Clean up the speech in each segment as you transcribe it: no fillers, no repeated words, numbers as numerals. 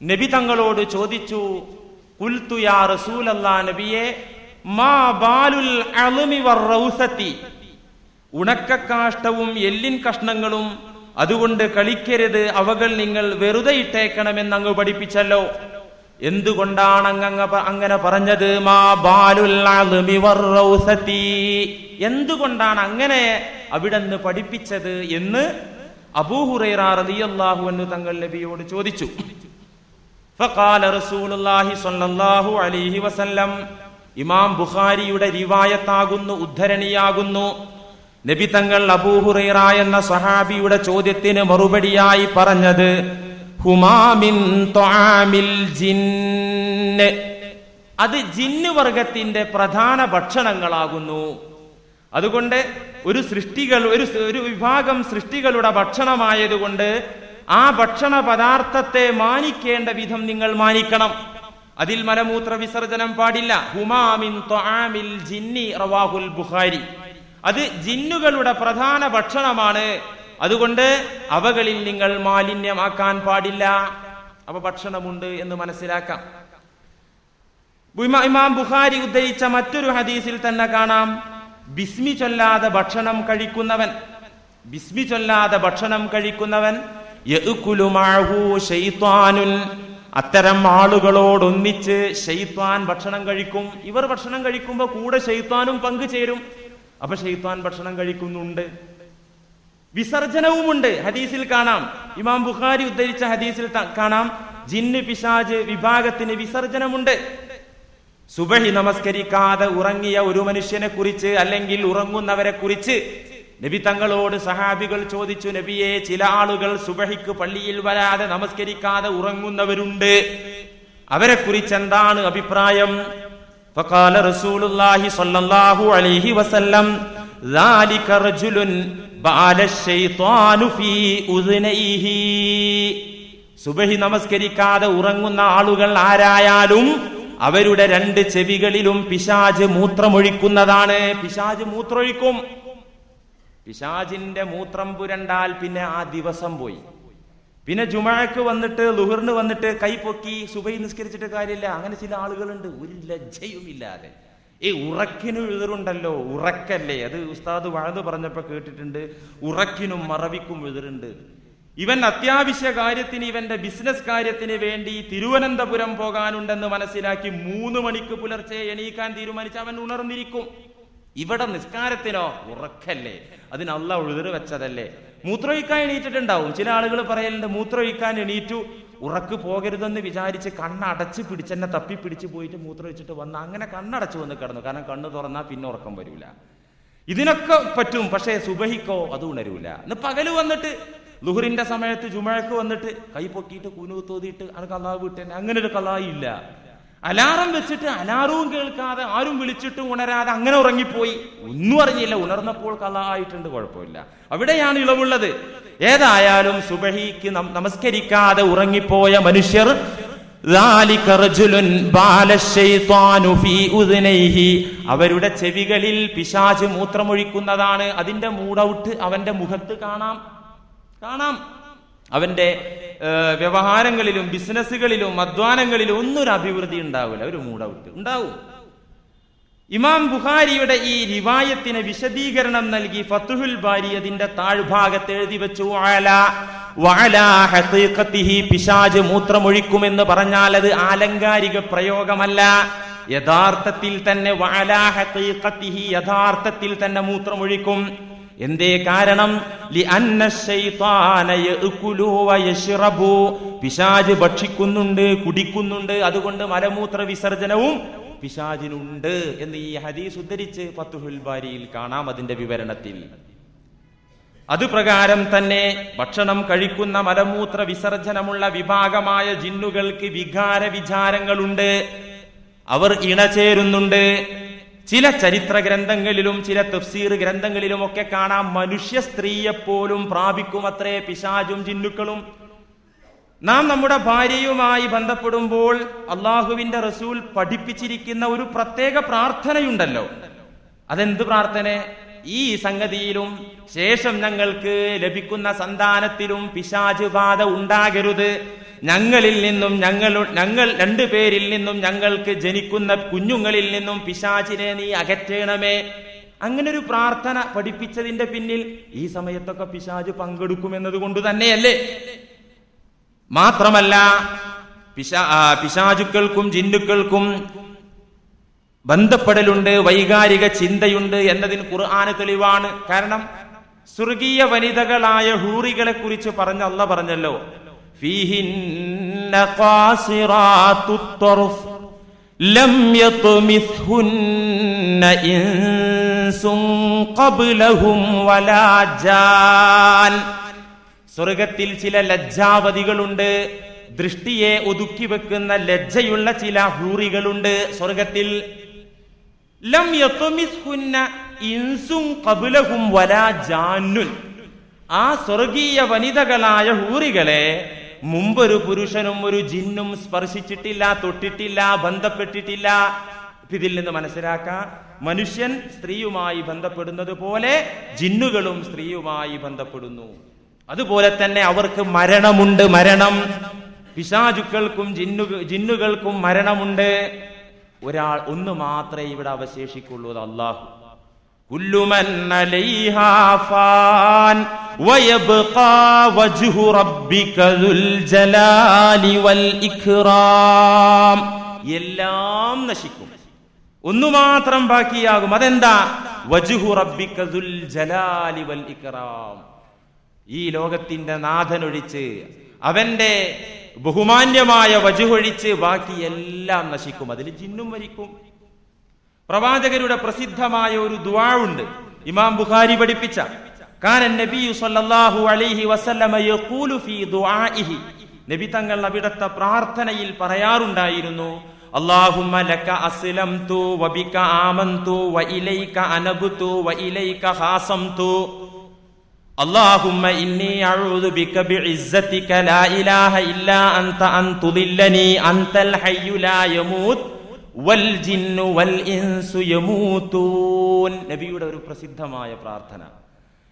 നബി തങ്ങളോട് ചോദിച്ചു, ഖുൽതു യാ റസൂലല്ലാഹ്, നബിയെ, മാ ബാലുൽ അൽമി വറൗസതി, ഉണക്കക്കാഷ്ടവും എല്ലിൻ കഷ്ണങ്ങളും അതുകൊണ്ട് കളിക്കരുത്, അവകൾ നിങ്ങൾ വെറുതെ ഇട്ടേക്കണമെന്ന് അങ്ങ് പഠിപ്പിച്ചല്ലോ. എന്തുകൊണ്ടാണ് അങ്ങനെ പറഞ്ഞത്? മാ ബാലുൽ അൽമി വറൗസതി, എന്തുകൊണ്ടാണ് അങ്ങനെ അവിടുന്ന് പഠിപ്പിച്ചത് എന്ന് അബൂ ഹുറൈറ റളിയല്ലാഹു അൻഹു തങ്ങൾ നബിയോട് ചോദിച്ചു. ഫഖാല റസൂലുള്ളാഹി സ്വല്ലല്ലാഹു അലൈഹി വസല്ലം, ഇമാം ബുഖാരിയുടെ റിവായത്താകുന്നു, ഉദ്ധരണിയാകുന്നു. നബി തങ്ങൾ അബൂ ഹുറൈറ എന്ന സഹാബിയുടെ ചോദ്യത്തിന് മറുപടിയായി പറഞ്ഞത്, ഹുമാ മിൻ തുആമിൽ ജിന്ന്, അത് ജിന്ന് വർഗത്തിന്റെ പ്രധാന ഭക്ഷണങ്ങളാകുന്നു. അതുകൊണ്ട് ഒരു വിഭാഗം സൃഷ്ടികളുടെ ഭക്ഷണമായതുകൊണ്ട് ആ ഭക്ഷണ പദാർത്ഥത്തെ മാനിക്കേണ്ട വിധം നിങ്ങൾ മാനിക്കണം. അതിൽ മലമൂത്ര വിസർജനം പാടില്ല. ഹുമാ മിൻ തുആമിൽ ജിന്നി റവാഹുൽ ബുഖാരി, അത് ജിന്നുകളുടെ പ്രധാന ഭക്ഷണമാണ്. അതുകൊണ്ട് അവകളിൽ നിങ്ങൾ മാലിന്യമാക്കാൻ പാടില്ല. അപ്പൊ ഭക്ഷണമുണ്ട് എന്ന് മനസ്സിലാക്കാം. ഇമാം ബുഖാരി ഉദ്ധരിച്ച മറ്റൊരു ഹദീസിൽ തന്നെ കാണാം, ബിസ്മി ചൊല്ലാതെ ഭക്ഷണം കഴിക്കുന്നവൻ യഅ്കുലു മഅഹു ശൈത്വാനുൻ, അത്തരം ആളുകളോടൊന്നിച്ച് ശൈത്വാൻ ഭക്ഷണം കഴിക്കും. ഇവർ ഭക്ഷണം കഴിക്കുമ്പോൾ കൂടെ ശൈത്വാനും പങ്കുചേരും. അപ്പൊ ശൈത്വാൻ ഭക്ഷണം കഴിക്കുന്നുണ്ട്. വിസർജനവുമുണ്ട്. ഹദീസിൽ കാണാം, ഇമാം ബുഖാരി ഉദ്ധരിച്ച ഹദീസിൽ കാണാം, ജിന്ന് പിശാച് വിഭാഗത്തിന് വിസർജനമുണ്ട്. സുബഹി നമസ്കരിക്കാതെ ഉറങ്ങിയ ഒരു മനുഷ്യനെ കുറിച്ച് അല്ലെങ്കിൽ ഉറങ്ങുന്നവരെ കുറിച്ച് നബി തങ്ങളോട് സഹാബികൾ ചോദിച്ചു, നബിയെ, ചില ആളുകൾ സുബഹിക്ക് പള്ളിയിൽ വരാതെ നമസ്കരിക്കാതെ ഉറങ്ങുന്നവരുണ്ട്, അവരെ കുറിച്ച് എന്താണ് അഭിപ്രായം? ഫഖാല റസൂലുള്ളാഹി സ്വല്ലല്ലാഹു അലൈഹി വസല്ലം, ദാലിക റജുലുൻ ബഅല ശൈത്വാനു ഫീ ഉദ്നൈഹി, സുബഹി നമസ്കരിക്കാതെ ഉറങ്ങുന്ന ആളുകൾ ആരായാലും അവരുടെ രണ്ട് ചെവികളിലും പിശാച് മൂത്രമൊഴിക്കുന്നതാണ്. പിശാച് മൂത്രമൊഴിക്കും. പിശാചിന്റെ മൂത്രം പുരണ്ടാൽ പിന്നെ ആ ദിവസം പോയി. പിന്നെ ജുമഅക്ക് വന്നിട്ട് ളുഹറിന് വന്നിട്ട് കൈപൊക്കി സുബഹി നിസ്കരിച്ചിട്ട് കാര്യമില്ല. അങ്ങനെ ചില ആളുകളുണ്ട്, ഒരു ലജ്ജയും ഇല്ലാതെ. ഉറക്കിന് എതിറുണ്ടല്ലോ, ഉറക്കല്ലേ, അത് ഉസ്താദ് വഅദ് പറഞ്ഞപ്പോ കേട്ടിട്ടുണ്ട്, ഉറക്കിനും മറവിക്കും എതിറുണ്ട്. ഇവൻ അത്യാവശ്യ കാര്യത്തിന്, ഇവന്റെ ബിസിനസ് കാര്യത്തിന് വേണ്ടി തിരുവനന്തപുരം പോകാനുണ്ടെന്ന് മനസ്സിലാക്കി 3 മണിക്ക് പുലർച്ചെ എണീക്കാൻ തീരുമാനിച്ച് അവൻ ഉണർന്നിരിക്കും. ഇവിടെ നിസ്കാരത്തിനോ? ഉറക്കല്ലേ, അതിന് അല്ലാഹ് ഉഴുതിർ വെച്ചതല്ലേ. മൂത്രമൊഴിക്കാൻ എണീറ്റിട്ടുണ്ടാവും. ചില ആളുകൾ പറയലുണ്ട്, മൂത്രമൊഴിക്കാൻ എണീറ്റു, ഉറക്ക് പോകരുതെന്ന് വിചാരിച്ച് കണ്ണടച്ച് പിടിച്ചെന്നെ തപ്പിപ്പിടിച്ച് പോയിട്ട് മൂത്രമൊഴിച്ചിട്ട് വന്ന് അങ്ങനെ കണ്ണടച്ച് വന്ന് കിടന്നു. കാരണം കണ്ണ് തുറന്നാൽ പിന്നെ ഉറക്കം വരൂല. ഇതിനൊക്കെ പറ്റും, പക്ഷേ സുബഹിക്കോ അത് ഉണരൂല. ഇന്ന് പകല് വന്നിട്ട് ളുഹറിന്റെ സമയത്ത് ജുമഅക്ക് വന്നിട്ട് കൈ പൊക്കിയിട്ട് കുനൂത്ത് ഓതിയിട്ട് അത് ഖളാ വിട്ടന്നെ, അങ്ങനെ ഒരു ഖളായി ഇല്ല. അലാറം വെച്ചിട്ട് അലാറവും കേൾക്കാതെ ആരും വിളിച്ചിട്ടും ഉണരാതെ അങ്ങനെ ഉറങ്ങിപ്പോയി, ഒന്നും അറിഞ്ഞില്ല, ഉണർന്നപ്പോൾ ഖളാ ആയിട്ടുണ്ട്, കുഴപ്പമില്ല. അവിടെയാണ് ഇളവുള്ളത്. ഏതായാലും സുബഹിക്ക് നമസ്കരിക്കാതെ ഉറങ്ങിപ്പോയ മനുഷ്യർ, അവരുടെ ചെവികളിൽ പിശാച് മൂത്രമൊഴിക്കുന്നതാണ്. അതിന്റെ മൂഡൌട്ട് അവന്റെ മുഖത്ത് കാണാം. അവന്റെ വ്യവഹാരങ്ങളിലും ബിസിനസ്സുകളിലും അധ്വാനങ്ങളിലും ഒന്നും ഒരു അഭിവൃദ്ധി ഉണ്ടാവില്ല, ഒരു മൂഡൌട്ട് ഉണ്ടാവും. ഇമാം ബുഖാരിയുടെ ഈ റിവായത്തിന് വിശദീകരണം നൽകി ഫത്ഹുൽ ബാരി അതിന്റെ താഴ്ഭാഗത്ത് എഴുതി വെച്ചു, പിശാച് മൂത്രമൊഴിക്കുമെന്ന് പറഞ്ഞാൽ അത് ആലങ്കാരിക പ്രയോഗമല്ല, യഥാർത്ഥത്തിൽ തന്നെ യഥാർത്ഥത്തിൽ തന്നെ മൂത്രമൊഴിക്കും. എന്തേ കാരണം? പിശാച് ഭക്ഷിക്കുന്നുണ്ട്, കുടിക്കുന്നുണ്ട്, അതുകൊണ്ട് മലമൂത്ര വിസർജനവും പിശാചിനുണ്ട് എന്ന് ഈ ഹദീസ് ഉദ്ധരിച്ച് ഫത്ഹുൽ ബാരിയിൽ കാണാം. അതിന്റെ വിവരണത്തിൽ അതുപ്രകാരം തന്നെ ഭക്ഷണം കഴിക്കുന്ന മലമൂത്ര വിസർജനമുള്ള വിഭാഗമായ ജിന്നുകൾക്ക് വികാര വിചാരങ്ങളുണ്ട്, അവർ ഇണചേരുന്നുണ്ട്. ചില ചരിത്ര ഗ്രന്ഥങ്ങളിലും ചില തഫ്സീർ ഗ്രന്ഥങ്ങളിലും ഒക്കെ കാണാം, മനുഷ്യ സ്ത്രീയെപ്പോലും പ്രാപിക്കുമത്രേ പിശാചും ജിന്നുക്കളും. നാം നമ്മുടെ ഭാര്യയുമായി ബന്ധപ്പെടുമ്പോൾ അള്ളാഹുവിന്റെ റസൂൽ പഠിപ്പിച്ചിരിക്കുന്ന ഒരു പ്രത്യേക പ്രാർത്ഥനയുണ്ടല്ലോ. അതെന്ത് പ്രാർത്ഥന? ഈ സംഗതിയിലും ശേഷം ഞങ്ങൾക്ക് ലഭിക്കുന്ന സന്താനത്തിലും പിശാച് ബാധ ഉണ്ടാകരുത്. ഞങ്ങളിൽ നിന്നും ഞങ്ങൾ രണ്ടുപേരിൽ നിന്നും ഞങ്ങൾക്ക് ജനിക്കുന്ന കുഞ്ഞുങ്ങളിൽ നിന്നും പിശാചിനെ നീ അകറ്റണമേ. അങ്ങനെ ഒരു പ്രാർത്ഥന പഠിപ്പിച്ചതിന്റെ പിന്നിൽ ഈ സമയത്തൊക്കെ പിശാച് പങ്കെടുക്കുമെന്നത് കൊണ്ട് തന്നെയല്ലേ? മാത്രമല്ല പിശാചുക്കൾക്കും ജിന്നുക്കൾക്കും ബന്ധപ്പെടലുണ്ട്, വൈകാരിക ചിന്തയുണ്ട് എന്നതിന് ഖുർആന് തെളിവാണ്. കാരണം സ്വർഗീയ വനിതകളായ ഹൂറികളെ കുറിച്ച് പറഞ്ഞ അല്ലാഹ് പറഞ്ഞല്ലോ, ഫീഹിന്ന ഖാസിറാത്തുത് തർഫ് ലം യത്മിസ്ഹുന്ന ഇൻസുൻ ഖബ്ലഹും വലാ ജാൻ. സ്വർഗത്തിൽ ചില ലജ്ജാവതികളുണ്ട്, ദൃഷ്ടിയെ ഒതുക്കി വെക്കുന്ന ലജ്ജയുള്ള ചില ഹൂറികളുണ്ട് സ്വർഗത്തിൽ. ലം യത്മിസ്ഹുന്ന ഇൻസുൻ ഖബ്ലഹും വലാ ജാന്നുൻ. ആ സ്വർഗീയ വനിതകളായ ഹൂറികളെ മുമ്പൊരു പുരുഷനും ഒരു ജിന്നും സ്പർശിച്ചിട്ടില്ല, തൊട്ടിട്ടില്ല, ബന്ധപ്പെട്ടിട്ടില്ല. ഇതിൽ നിന്ന് മനസ്സിലാക്കാം, മനുഷ്യൻ സ്ത്രീയുമായി ബന്ധപ്പെടുന്നത് പോലെ ജിന്നുകളും സ്ത്രീയുമായി ബന്ധപ്പെടുന്നു. അതുപോലെ തന്നെ അവർക്ക് മരണമുണ്ട്. മരണം പിശാചുക്കൾക്കും ജിന്നുകൾക്കും മരണമുണ്ട്. ഒന്ന് മാത്രമേ ഇവിടെ അവശേഷിക്കുള്ളൂ, അല്ലാഹു. കുല്ലു മൻ അലൈഹാ ഫാൻ വയബ്ഖാ വജ്ഹു റബ്ബിക ദുൽ ജലാലി വൽ ഇക്റാം. എല്ലാം നശിക്കും, ഒന്നു മാത്രം ബാക്കിയാകും. അതെന്താ? വജ്ഹു റബ്ബിക ദുൽ ജലാലി വൽ ഇക്റാം. ഈ ലോകത്തിന്റെ നാഥനൊഴിച്ച്, അവന്റെ ബഹുമാന്യമായ വജുഹൊഴിച്ച് ബാക്കി എല്ലാം നശിക്കും. അതിൽ ജിന്നും മരിക്കും. പ്രവാചകരുടെ പ്രസിദ്ധമായ ഒരു ദുആ ഉണ്ട്, ഇമാം ബുഖാരി പഠിപ്പിച്ച. കാന നബിയു സല്ലല്ലാഹു അലൈഹി വസല്ലമ യഖൂലു ഫീ ദുആഇഹി. നബി തങ്ങൾ അവിടുത്തെ പ്രാർത്ഥനയിൽ പറയാറുണ്ടായിരുന്നു, അല്ലാഹുമ്മ ലക അസ്ലംതു വബിക ആമന്തു വഇലൈക അനബ്തു വഇലൈക ഖാസംതു. اللهم إني أعوذ بك بعزتك لا إله إلا أنت أن تضلني أنت الحي لا يموت والجن والإنس يموتون. നബിയുടെ ഒരു പ്രസിദ്ധമായ പ്രാർത്ഥന.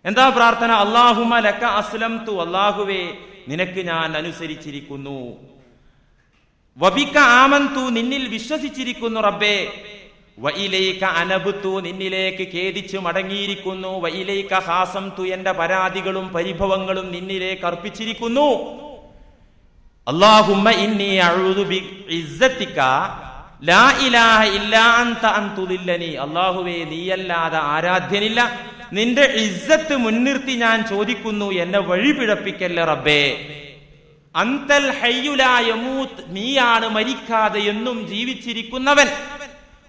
എന്താ പ്രാർത്ഥന? അല്ലാഹുമ്മ ലക അസ്ലംതു, അല്ലാഹുവേ നിനക്ക് ഞാൻ അനുസരിച്ചിരിക്കുന്നു. വബിക ആമന്തു, നിന്നിൽ വിശ്വസിച്ചിരിക്കുന്നു റബ്ബേ. വഇലൈക അനബ്തു, നിന്നിലേക്ക് ഖേദിച്ചു മടങ്ങിയിരിക്കുന്നു. വഇലൈക ഖാസംതു, എന്റെ പരാതികളും പരിഭവങ്ങളും നിന്നിലേക്ക് അർപ്പിച്ചിരിക്കുന്നു. അല്ലാഹുമ്മ ഇന്നി അഊദു ബിഇസ്സതിക ലാ ഇലാഹ ഇല്ലാ അൻത അൻ തുദില്ലനി. അല്ലാഹുവേ നീയല്ലാതെ ആരാധ്യനില്ല, നിന്റെ ഇസ്സത്ത് മുൻനിർത്തി ഞാൻ ചോദിക്കുന്നു, എന്നെ വഴിപിഴപ്പിക്കല്ല റബ്ബേ. അൻതൽ ഹയ്യു ലാ യമൂത്ത്, നീയാണ് മരിക്കാതെ എന്നും ജീവിച്ചിരിക്കുന്നവൻ.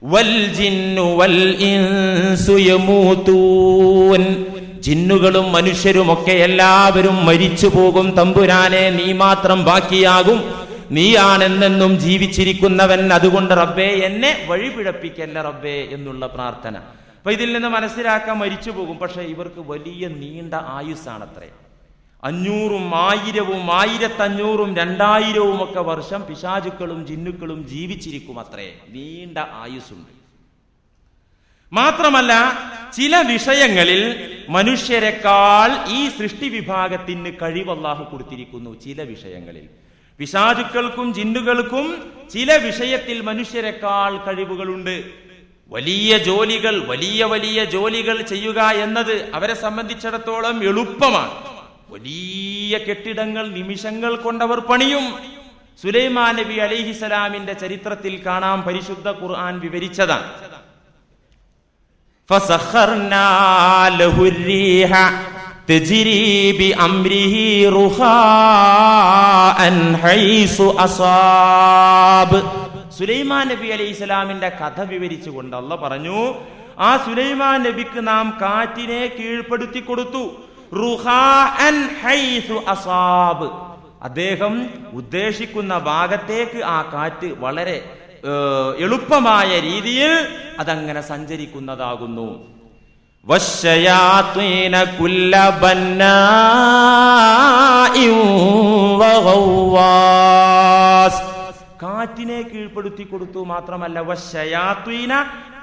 വൽ ജിന്നു വൽ ഇൻസു യമൂതൂൻ, ജിന്നുകളും മനുഷ്യരുമൊക്കെ എല്ലാവരും മരിച്ചു പോകും തമ്പുരാനെ, നീ മാത്രം ബാക്കിയാകും. നീയാണെന്നെന്നും ജീവിച്ചിരിക്കുന്നവൻ. അതുകൊണ്ട് റബ്ബേ എന്നെ വഴിപിഴപ്പിക്കല്ല റബ്ബേ എന്നുള്ള പ്രാർത്ഥന. അപ്പൊ ഇതിൽ നിന്ന് മനസ്സിലാക്കാൻ മരിച്ചു പോകും. പക്ഷെ ഇവർക്ക് വലിയ നീണ്ട ആയുസ്സാണത്രേ. 500, 1000, 1500, 2000 ഒക്കെ വർഷം പിശാചുക്കളും ജിന്നുക്കളും ജീവിച്ചിരിക്കും. അത്രേ നീണ്ട ആയുസ്സുണ്ട്. മാത്രമല്ല ചില വിഷയങ്ങളിൽ മനുഷ്യരെക്കാൾ ഈ സൃഷ്ടി വിഭാഗത്തിന് കഴിവ് അല്ലാഹു കൊടുത്തിരിക്കുന്നു. ചില വിഷയങ്ങളിൽ പിശാചുക്കൾക്കും ജിന്നുകൾക്കും ചില വിഷയത്തിൽ മനുഷ്യരെക്കാൾ കഴിവുകളുണ്ട്. വലിയ ജോലികൾ, വലിയ ജോലികൾ ചെയ്യുക എന്നത് അവരെ സംബന്ധിച്ചിടത്തോളം എളുപ്പമാണ്. വലിയ കെട്ടിടങ്ങൾ നിമിഷങ്ങൾ കൊണ്ടവർ പണിയും. സുലൈമാൻ നബി അലൈഹിസലാമിന്റെ ചരിത്രത്തിൽ കാണാം, പരിശുദ്ധ ഖുർആൻ വിവരിച്ചതാണ്. ഫസഖർനാ ലഹുർ-റീഹ തജ്രി ബിഅംരിഹി റുഹാഅൻ ഹൈസു അസാബ്. സുലൈമാൻ നബി അലൈഹിസലാമിന്റെ കഥ വിവരിച്ചുകൊണ്ട് അല്ലാഹ് പറഞ്ഞു, ആ സുലൈമാൻ നബിക്ക് നാം കാറ്റിനെ കീഴ്പ്പെടുത്തി കൊടുത്തു. റുഹാഅൻ ഹൈസു അസാബ്, അദ്ദേഹം ഉദ്ദേശിക്കുന്ന ഭാഗത്തേക്ക് ആ കാറ്റ് വളരെ എളുപ്പമായ രീതിയിൽ അതങ്ങനെ സഞ്ചരിക്കുന്നതാകുന്നു. വശയാത്വീന കുല്ല ബന്നാഇൻ വഗവാസ്, കാറ്റിനെ കീഴ്പ്പെടുത്തി കൊടുത്തു. മാത്രമല്ല വശയാത്വീന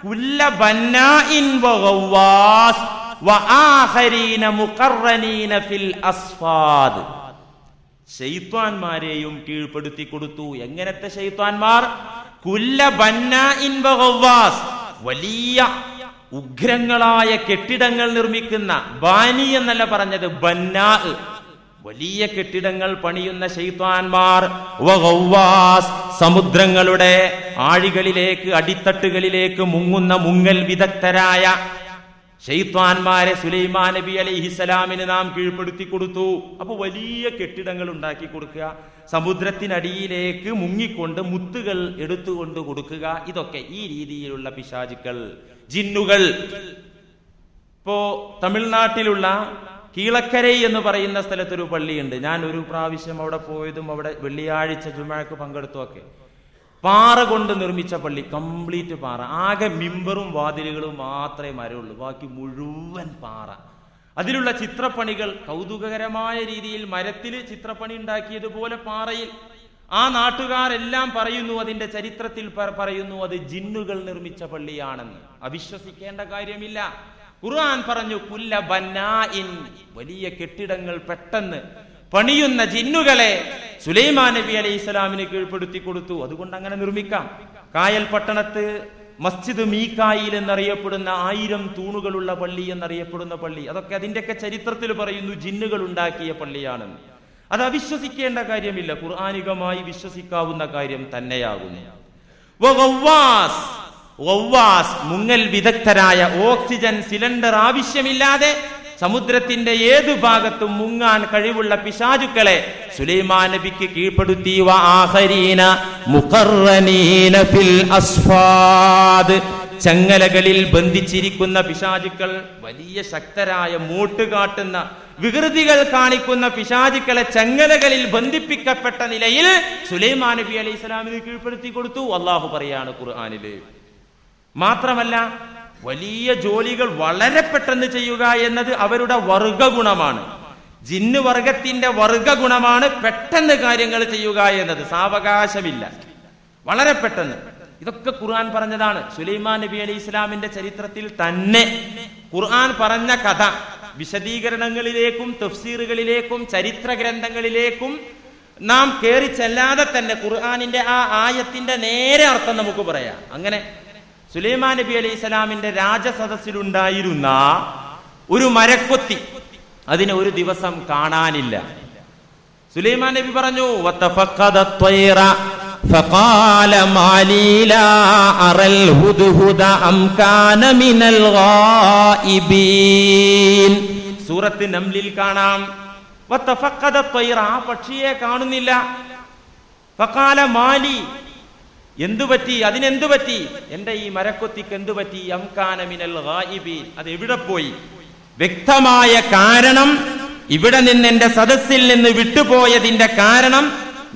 കുല്ല ബന്നാഇൻ വഗവാസ്, വആഖരീന മുഖറനീന ഫിൽ അസ്ഫാദ്. ശൈത്വാന്മാരെയും കീഴ്പ്പെടുത്തി കൊടുത്തു. എങ്ങനത്തെ ശൈത്വാന്മാർ? കുല്ല ബന്നാഇൻ വഗവാസ്, വലിയ ഉഗ്രങ്ങളായ കെട്ടിടങ്ങൾ നിർമ്മിക്കുന്ന, ബാനി എന്നല്ല പറഞ്ഞത്, ബന്നാ, വലിയ കെട്ടിടങ്ങൾ പണിയുന്ന ശൈത്വാന്മാർ. വഗവാസ്, സമുദ്രങ്ങളുടെ ആഴികളിലേക്ക് അടിത്തട്ടുകളിലേക്ക് മുങ്ങുന്ന മുങ്ങൽ വിദഗ്ധരായ ശൈത്വാന്മാരെ സുലൈമാൻ നബി അലൈഹിസ്സലാമിന് നാം കീഴ്പ്പെടുത്തി കൊടുത്തു. അപ്പൊ വലിയ കെട്ടിടങ്ങൾ ഉണ്ടാക്കി കൊടുക്കുക, സമുദ്രത്തിനടിയിലേക്ക് മുങ്ങിക്കൊണ്ട് മുത്തുകൾ എടുത്തുകൊണ്ട് കൊടുക്കുക, ഇതൊക്കെ ഈ രീതിയിലുള്ള പിശാചുക്കൾ, ജിന്നുകൾ. ഇപ്പോ തമിഴ്നാട്ടിലുള്ള കീളക്കരൈ എന്ന് പറയുന്ന സ്ഥലത്തൊരു പള്ളിയുണ്ട്. ഞാൻ ഒരു പ്രാവശ്യം അവിടെ പോയതും അവിടെ വെള്ളിയാഴ്ച ജുമഅക്ക് പങ്കെടുത്തുമൊക്കെ. പാറ കൊണ്ട് നിർമ്മിച്ച പള്ളി, കംപ്ലീറ്റ് പാറ. ആകെ മിമ്പറും വാതിലുകളും മാത്രമേ മരമുള്ളൂ, ബാക്കി മുഴുവൻ പാറ. അതിലുള്ള ചിത്രപ്പണികൾ കൗതുകകരമായ രീതിയിൽ മരത്തിൽ ചിത്രപ്പണി ഉണ്ടാക്കിയതുപോലെ പാറയിൽ. ആ നാട്ടുകാരെല്ലാം പറയുന്നു, അതിന്റെ ചരിത്രത്തിൽ പറയുന്നു, അത് ജിന്നുകൾ നിർമ്മിച്ച പള്ളിയാണെന്ന്. അവിശ്വസിക്കേണ്ട കാര്യമില്ല. ഖുർആൻ പറഞ്ഞു കുല്ല ബന്നാഇൻ, വലിയ കെട്ടിടങ്ങൾ പെട്ടെന്ന് പണിയുന്ന ജിന്നുകളെ സുലൈമാൻ നബി അലൈഹി സ്വലാമിന് കീഴ്പ്പെടുത്തി കൊടുത്തു. അതുകൊണ്ട് അങ്ങനെ നിർമ്മിക്കാം. കായൽ പട്ടണത്ത് മസ്ജിദ് മീകായിൽ എന്നറിയപ്പെടുന്ന 1000 തൂണുകളുള്ള പള്ളി എന്നറിയപ്പെടുന്ന പള്ളി, അതൊക്കെ അതിന്റെയൊക്കെ ചരിത്രത്തിൽ പറയുന്നു ജിന്നുകൾ ഉണ്ടാക്കിയ പള്ളിയാണെന്ന്. അത് അവിശ്വസിക്കേണ്ട കാര്യമില്ല, ഖുർആനികമായി വിശ്വസിക്കാവുന്ന കാര്യം തന്നെയാകുന്നു. മുങ്ങൽ വിദഗ്ധരായ, ഓക്സിജൻ സിലിണ്ടർ ആവശ്യമില്ലാതെ സമുദ്രത്തിന്റെ ഏതു ഭാഗത്തും മുങ്ങാൻ കഴിവുള്ള പിശാചുക്കളെ സുലൈമാൻ നബിക്ക് കീഴ്പ്പെടുത്തി. വആഖരീന മുഖറനീന ഫിൽ അസ്ഫാദ്, ചങ്ങലകളിൽ ബന്ധിച്ചിരിക്കുന്ന പിശാചുക്കൾ, വലിയ ശക്തരായ മൂട്ട് കാട്ടുന്ന വികൃതികൾ കാണിക്കുന്ന പിശാചുക്കളെ ചങ്ങലകളിൽ ബന്ധിപ്പിക്കപ്പെട്ട നിലയിൽ സുലൈമാൻ നബി അലൈഹി സ്വലാമിന് കീഴ്പ്പെടുത്തി കൊടുത്തു. അള്ളാഹു പറയാണ് ഖുർആനില്. മാത്രമല്ല, വലിയ ജോലികൾ വളരെ പെട്ടെന്ന് ചെയ്യുക എന്നത് അവരുടെ വർഗഗുണമാണ്. ജിന്ന് വർഗത്തിന്റെ വർഗഗുണമാണ് പെട്ടെന്ന് കാര്യങ്ങൾ ചെയ്യുക എന്നത്. സാവകാശമില്ല, വളരെ പെട്ടെന്ന്. ഇതൊക്കെ ഖുർആൻ പറഞ്ഞതാണ്. സുലൈമാൻ നബി അലൈഹി ഇസ്ലാമിന്റെ ചരിത്രത്തിൽ തന്നെ ഖുർആൻ പറഞ്ഞ കഥ വിശദീകരണങ്ങളിലേക്കും തഫ്സീറുകളിലേക്കും ചരിത്ര ഗ്രന്ഥങ്ങളിലേക്കും നാം കയറി ചെല്ലാതെ തന്നെ ഖുർആനിന്റെ ആ ആയത്തിന്റെ നേരെ അർത്ഥം നമുക്ക് പറയാം. അങ്ങനെ സുലൈമാൻ നബി അലൈഹി സ്വലാമിന്റെ രാജസദസ്സിലുണ്ടായിരുന്ന ഒരു മരക്കൊത്തി, അതിനെ ഒരു ദിവസം കാണാനില്ല. സുലൈമാൻ നബി പറഞ്ഞു, فقال ما لي لا أرى الهدهد أم كان من الغائبين. സൂറത്ത് നംലിൽ കാണാം, വതഫഖദ ത്വയ്റ, ആ പക്ഷിയെ കാണുന്നില്ല. ഫഖാല മാലി, എന്തുപറ്റി, അതിനെന്തുപറ്റി, എന്റെ ഈ മരക്കൊത്തിക്ക് എന്തുപറ്റി? അം കാന മിനൽ ഗായിബീൻ, അത് എവിടെ പോയി? വ്യക്തമായ കാരണം, ഇവിടെ നിന്ന് എന്റെ സദസ്സിൽ നിന്ന് വിട്ടുപോയതിന്റെ കാരണം,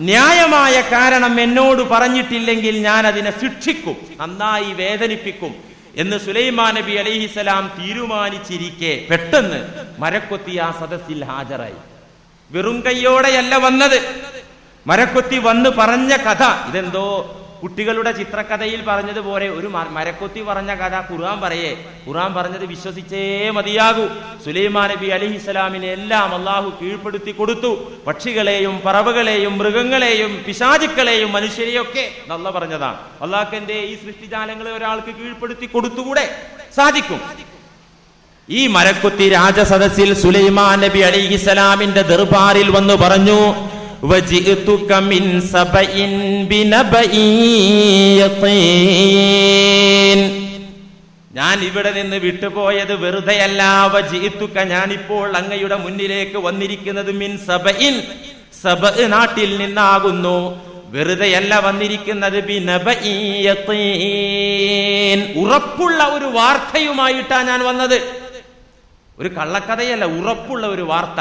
ന്യായമായ കാരണം എന്നോട് പറഞ്ഞിട്ടില്ലെങ്കിൽ ഞാൻ അതിനെ ശിക്ഷിക്കും, നന്നായി വേദനിപ്പിക്കും എന്ന് സുലൈമാൻ നബി അലൈഹിസ്സലാം തീരുമാനിച്ചിരിക്കെ പെട്ടെന്ന് മരക്കൊത്തി ആ സദസ്സിൽ ഹാജരായി. വെറും കൈയോടെയല്ല വന്നത്. മരക്കൊത്തി വന്ന് പറഞ്ഞ കഥ, ഇതെന്തോ കുട്ടികളുടെ ചിത്രകഥയിൽ പറഞ്ഞതുപോലെ ഒരു മരക്കൊത്തി പറഞ്ഞ കഥ ഖുർആൻ പറയേ. ഖുർആൻ പറഞ്ഞത് വിശ്വസിച്ചേ മതിയാകൂ. സുലൈമാൻ നബി അലൈഹിസ്സലാമിനെ എല്ലാം അള്ളാഹു കീഴ്പ്പെടുത്തി കൊടുത്തു. പക്ഷികളെയും പറവകളെയും മൃഗങ്ങളെയും പിശാചുക്കളെയും മനുഷ്യരെയൊക്കെ അല്ലാഹു പറഞ്ഞതാണ്. അള്ളാഹുവിന്റെ ഈ സൃഷ്ടിജാലങ്ങളെ ഒരാൾക്ക് കീഴ്പ്പെടുത്തി കൊടുത്തുകൂടെ? സാധിക്കും. ഈ മരക്കൊത്തി രാജസദസ്സിൽ സുലൈമാൻ നബി അലൈഹിസ്സലാമിന്റെ ദർബാറിൽ വന്നു പറഞ്ഞു, وجئتك من سبأ بنبأ يقين. ഞാൻ ഇവിടെ നിന്ന് വിട്ടുപോയത് വെറുതെയല്ല. വജിഇതുക, ഞാനിപ്പോൾ അങ്ങയുടെ മുന്നിലേക്ക് വന്നിരിക്കുന്നത് മിൻ സബഇൻ, സബഅ നാട്ടിൽ നിന്നാകുന്നു. വെറുതെയല്ല വന്നിരിക്കുന്നത്, ബിനബഇ യഖീൻ, ഉറപ്പുള്ള ഒരു വാർത്തയുമായിട്ടാണ് ഞാൻ വന്നത്. ഒരു കള്ളക്കഥയല്ല, ഉറപ്പുള്ള ഒരു വാർത്ത.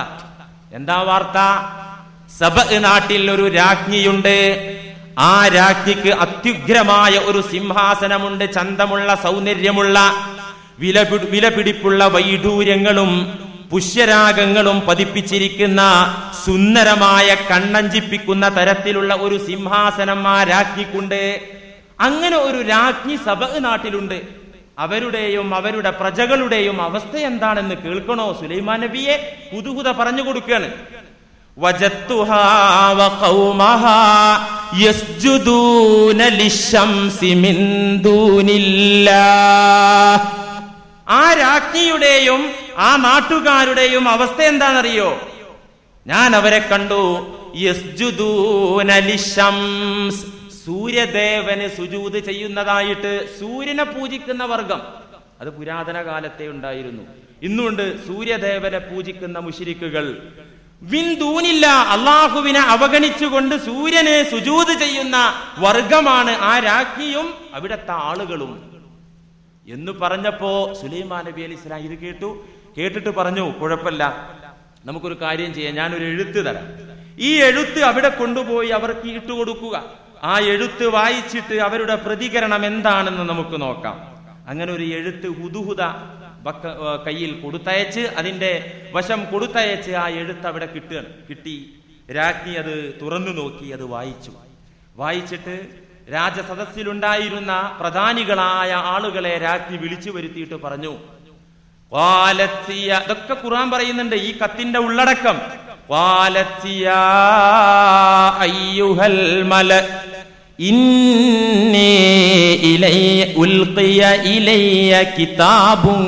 എന്താ വാർത്ത? സബഅ നാട്ടിൽ ഒരു രാജ്ഞിയുണ്ട്. ആ രാജ്ഞിക്ക് അത്യുഗ്രമായ ഒരു സിംഹാസനമുണ്ട്. ചന്തമുള്ള, സൗന്ദര്യമുള്ള, വിലപിടിപ്പുള്ള വൈഡൂര്യങ്ങളും പുഷ്യരാഗങ്ങളും പതിപ്പിച്ചിരിക്കുന്ന സുന്ദരമായ കണ്ണഞ്ചിപ്പിക്കുന്ന തരത്തിലുള്ള ഒരു സിംഹാസനം ആ രാജ്ഞിക്കുണ്ട്. അങ്ങനെ ഒരു രാജ്ഞി സബഅ നാട്ടിലുണ്ട്. അവരുടെയും അവരുടെ പ്രജകളുടെയും അവസ്ഥ എന്താണെന്ന് കേൾക്കണോ സുലൈമാൻ നബിയെ? ഹുദ്ഹുദ പറഞ്ഞു കൊടുക്കുകയാണ്. വജത്തുഹാ വഖൗമഹാ യസ്ജുദൂന ലിശംസി മിൻ ദൂനില്ലാഹ്. ആ രാജ്ഞിയുടെയും ആ നാട്ടുകാരുടെയും അവസ്ഥ എന്താണെന്നറിയോ? ഞാൻ അവരെ കണ്ടു. യസ്ജുദൂന ലിശംസ്, സൂര്യദേവന് സുജൂദ് ചെയ്യുന്നതായിട്ട്, സൂര്യനെ പൂജിക്കുന്ന വർഗം. അത് പുരാതന കാലത്തെ ഉണ്ടായിരുന്നു. ഇന്നുണ്ട് സൂര്യദേവനെ പൂജിക്കുന്ന മുശ്രിക്കുകൾ. മിൻ ദൂനില്ല, അള്ളാഹുവിനെ അവഗണിച്ചുകൊണ്ട് സൂര്യനെ സുജൂദ് ചെയ്യുന്ന വർഗമാണ് ആ രാജ്ഞിയും അവിടുത്തെ ആളുകളും എന്ന് പറഞ്ഞപ്പോ സുലൈമാൻ നബി അലൈഹി സ്വലാം ഇത് കേട്ടിട്ട് പറഞ്ഞു, കുഴപ്പമില്ല, നമുക്കൊരു കാര്യം ചെയ്യാം, ഞാനൊരു എഴുത്ത് തരാം. ഈ എഴുത്ത് അവിടെ കൊണ്ടുപോയി അവർക്ക് ഇട്ടുകൊടുക്കുക. ആ എഴുത്ത് വായിച്ചിട്ട് അവരുടെ പ്രതികരണം എന്താണെന്ന് നമുക്ക് നോക്കാം. അങ്ങനെ ഒരു എഴുത്ത് ഹുദ്ഹുദ കയ്യിൽ കൊടുത്തയച്ച്, അതിന്റെ വശം കൊടുത്തയച്ച് ആ എഴുത്ത് അവിടെ കിട്ടി. രാജ്ഞി അത് തുറന്നു നോക്കി, അത് വായിച്ചിട്ട് രാജസദസ്സിലുണ്ടായിരുന്ന പ്രധാനികളായ ആളുകളെ രാജ്ഞി വിളിച്ചു വരുത്തിയിട്ട് പറഞ്ഞു, ഇതൊക്കെ ഖുർആൻ പറയുന്നുണ്ട്, ഈ കത്തിന്റെ ഉള്ളടക്കം. അയ്യുഹൽ മല ഇന്നി ഉൽഖിയ ഇലയ്യ കിതാബുൻ